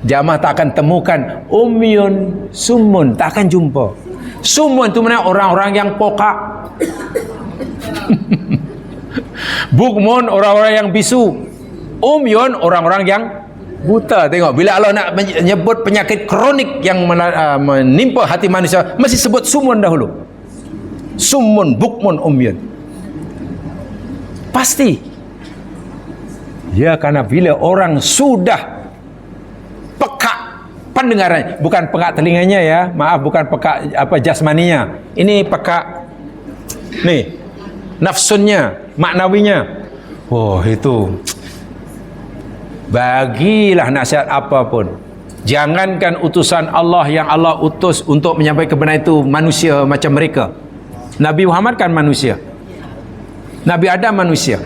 Jamaah tak akan temukan umyun, sumun, tak akan jumpa. Sumun itu mana? Orang-orang yang pokak. Bukmun, orang-orang yang bisu. Umyun, orang-orang yang buta. Tengok, bila Allah nak menyebut penyakit kronik yang menimpa hati manusia, mesti sebut sumun dahulu. Sumun, bukmun, umyun. Pasti. Ya, karena bila orang sudah pekak pendengarannya, bukan pekak telinganya ya, maaf, bukan pekak jasmaninya. Ini pekak nih, nafsunnya, maknawinya. Oh, itu bagilah nasihat apapun. Jangankan utusan Allah yang Allah utus untuk menyampaikan kebenaran itu manusia macam mereka. Nabi Muhammad kan manusia. Nabi Adam manusia.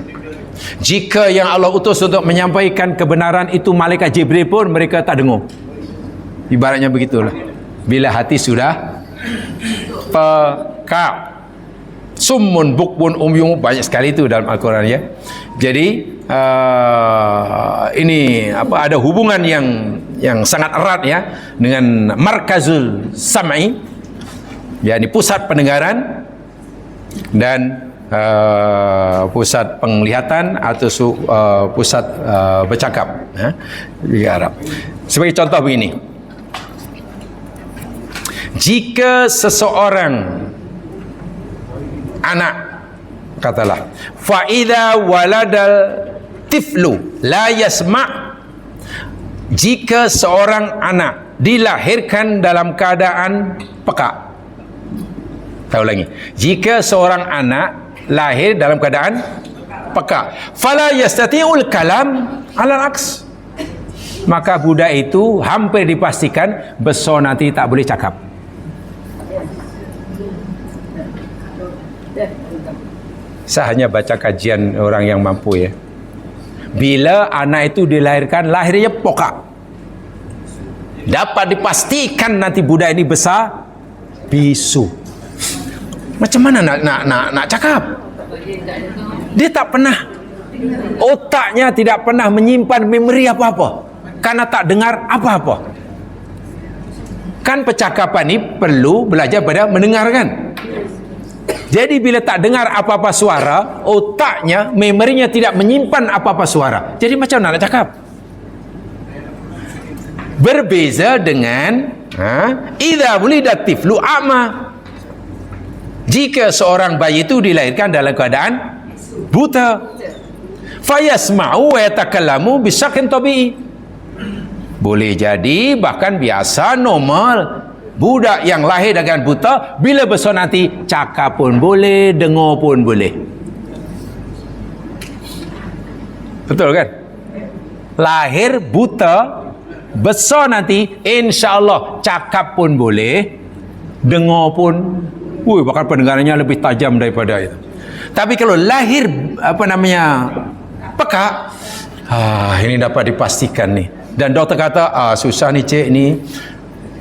Jika yang Allah utus untuk menyampaikan kebenaran itu malaikat Jibril pun mereka tak dengar. Ibaratnya begitulah. Bila hati sudah peka. Summun bukmun umyum, banyak sekali itu dalam Al-Quran ya. Jadi ini ada hubungan yang sangat erat ya dengan markazul sam'i, yakni pusat pendengaran dan pusat penglihatan atau pusat bercakap di Arab. Sebagai contoh begini, jika seseorang anak, katalah fa idza waladal tiflu la yasma', jika seorang anak dilahirkan dalam keadaan peka. Saya ulangi, jika seorang anak lahir dalam keadaan peka, fala yastati'ul kalam alal aks, maka budak itu hampir dipastikan besar nanti tak boleh cakap. Saya hanya baca kajian orang yang mampu ya. Bila anak itu dilahirkan, lahirnya pokak, dapat dipastikan nanti budak ini besar bisu. Macam mana nak cakap? Dia tak pernah, otaknya tidak pernah menyimpan memori apa-apa karena tak dengar apa-apa. Kan percakapan ini perlu belajar pada mendengarkan. Jadi bila tak dengar apa-apa suara, otaknya, memorinya tidak menyimpan apa-apa suara. Jadi macam mana nak cakap? Berbeza dengan idza wulidat tiflu a'ma, jika seorang bayi itu dilahirkan dalam keadaan buta, fayasma'u wa yatakallamu bisyakhin tabi'i, boleh jadi bahkan biasa normal. Budak yang lahir dengan buta, bila besar nanti cakap pun boleh, dengar pun boleh. Betul kan? Lahir buta, besar nanti insya-Allah cakap pun boleh, dengar pun, bahkan pendengarannya lebih tajam daripada itu. Tapi kalau lahir peka, ini dapat dipastikan nih. Dan doktor kata, susah nih cik ni.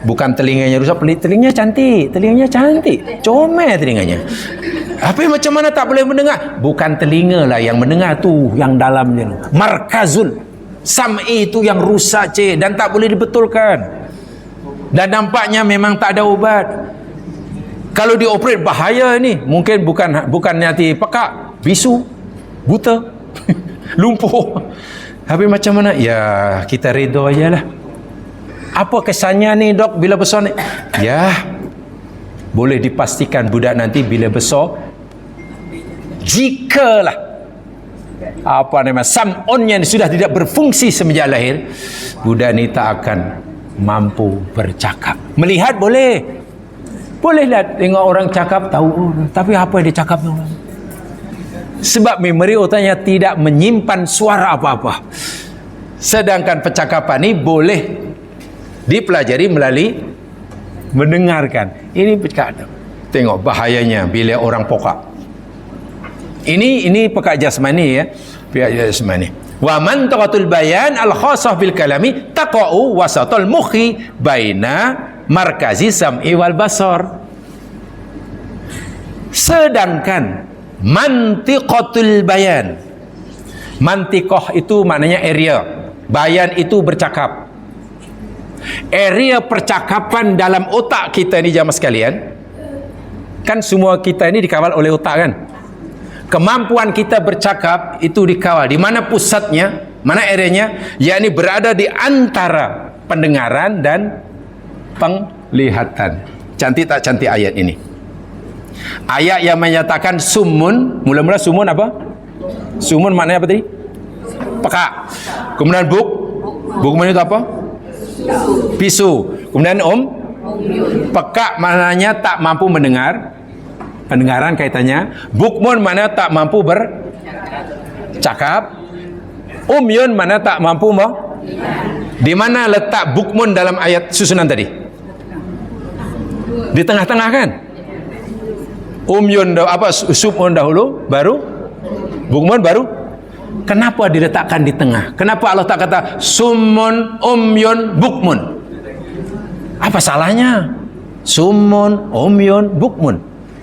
Bukan telinganya rusak, telinganya cantik, comel telinganya. Apa macam mana tak boleh mendengar? Bukan telinga lah yang mendengar tu, yang dalamnya. Markazul sam'i itu yang rusak dan tak boleh dibetulkan. Dan nampaknya memang tak ada ubat. Kalau dioperate bahaya ni, mungkin bukan nanti pekak, bisu, buta, lumpuh. Tapi macam mana? Ya kita redha ajalah. Apa kesannya ni dok bila besar ni? Ya, boleh dipastikan budak nanti bila besar, jikalah sam'onnya sudah tidak berfungsi semenjak lahir, budak ni tak akan mampu bercakap. Melihat boleh lihat, tengok orang cakap tahu, tapi apa yang dia cakap? Sebab memori otaknya tidak menyimpan suara apa-apa. Sedangkan percakapan ni boleh dipelajari melalui mendengarkan. Ini perkataan. Tengok bahayanya bila orang pokak. Ini pekak jasmani ya. Pekak jasmani. Wa man taqatul bayan al khassah bil kalami taqa'u wasatul mukhi baina markazi sam'i wal basar. Sedangkan mantiqatul bayan, mantiqah itu maknanya area, bayan itu bercakap. Area percakapan dalam otak kita ni jamaah sekalian, kan semua kita ini dikawal oleh otak kan. Kemampuan kita bercakap itu dikawal. Di mana pusatnya, mana areanya? Yakni berada di antara pendengaran dan penglihatan. Cantik tak cantik ayat ini? Ayat yang menyatakan sumun, mula-mula sumun apa? Sumun maknanya apa tadi? Peka. Kemudian buk itu apa? Bisu. Kemudian peka maknanya tak mampu mendengar, pendengaran kaitannya. Bukmun maknanya tak mampu cakap. Umyun mana tak mampu mau. Di mana letak bukmun dalam ayat susunan tadi? Di tengah-tengah kan? Umyun sumun dahulu, baru bukmun, baru. Kenapa diletakkan di tengah? Kenapa Allah tak kata summun, umyun, bukmun? Apa salahnya? Summun, umyun, bukmun.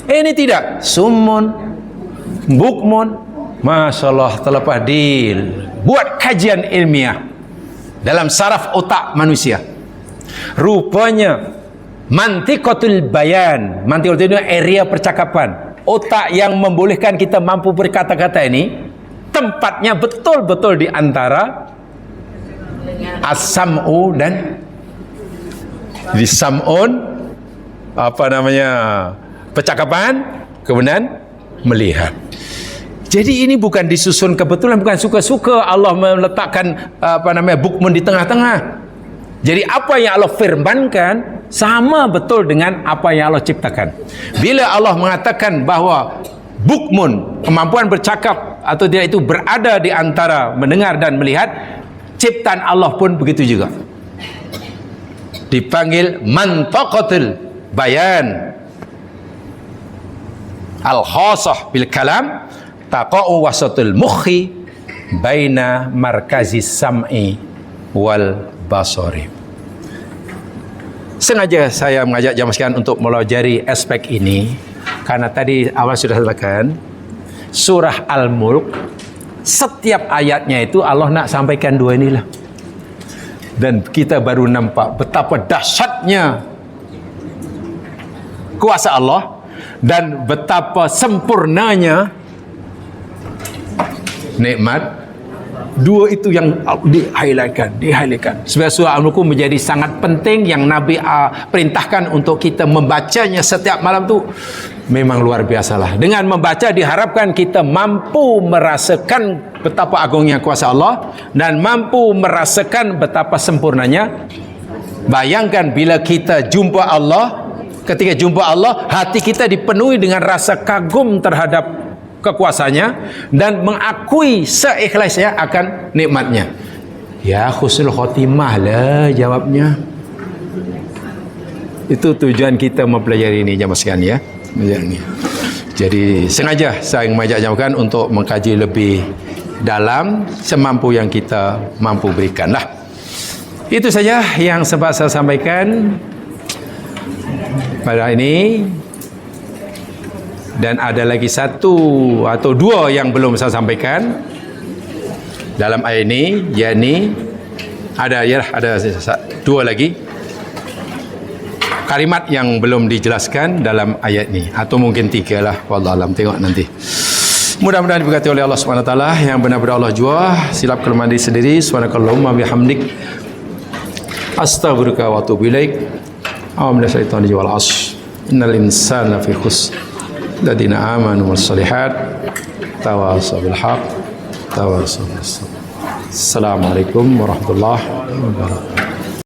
Ini tidak. Summun, bukmun. Masya Allah, terlepas buat kajian ilmiah dalam saraf otak manusia. Rupanya mantiqatul bayan, mantiqatul itu area percakapan, otak yang membolehkan kita mampu berkata-kata ini tempatnya betul-betul di antara as-sam'u dan di sam'un, percakapan, kemudian melihat. Jadi ini bukan disusun kebetulan, bukan suka-suka Allah meletakkan bukmun di tengah-tengah. Jadi apa yang Allah firmankan sama betul dengan apa yang Allah ciptakan. Bila Allah mengatakan bahawa bukmun, kemampuan bercakap atau tidak itu berada di antara mendengar dan melihat, ciptaan Allah pun begitu juga. Dipanggil mantaqatul bayan al-khasah bil kalam taqa'u wasatul mukhi baina markazis sam'i wal basari. Sengaja saya mengajak jamaah sekalian untuk melajari aspek ini karena tadi awal sudah katakan surah Al-Mulk setiap ayatnya itu Allah nak sampaikan dua inilah. Dan kita baru nampak betapa dahsyatnya kuasa Allah dan betapa sempurnanya nikmat. Dua itu yang di-highlightkan. Sebab surah Al-Mulk menjadi sangat penting yang Nabi perintahkan untuk kita membacanya setiap malam tu memang luar biasalah. Dengan membaca diharapkan kita mampu merasakan betapa agungnya kuasa Allah dan mampu merasakan betapa sempurnanya. Bayangkan bila kita jumpa Allah, ketika jumpa Allah, hati kita dipenuhi dengan rasa kagum terhadap kekuasaannya dan mengakui seikhlasnya akan nikmatnya. Ya husnul khotimah lah jawabnya. Itu tujuan kita mempelajari ini jamaah sekalian ya. Jadi sengaja saya mengajak jamaah untuk mengkaji lebih dalam semampu yang kita mampu berikanlah. Itu saja yang sempat saya sampaikan pada ini. Dan ada lagi satu atau dua yang belum saya sampaikan dalam ayat ini, yakni ada dua lagi kalimat yang belum dijelaskan dalam ayat ini, atau mungkin tiga lah, wallahu alam, tengok nanti. Mudah-mudahan diberkati oleh Allah Subhanahu wa taala, yang benar-benar Allah jua, silap kelemahan diri sendiri. Subhanakallahumma bihamdik, astaghfiruka wa atubu ilaik. A'udzu minasyaitonir rajim. Wal 'ashr. Innal insana fi khusr. Ladina amanu was salihat tawasaw bil haq tawasaw bis sabr. Assalamualaikum warahmatullahi wabarakatuh.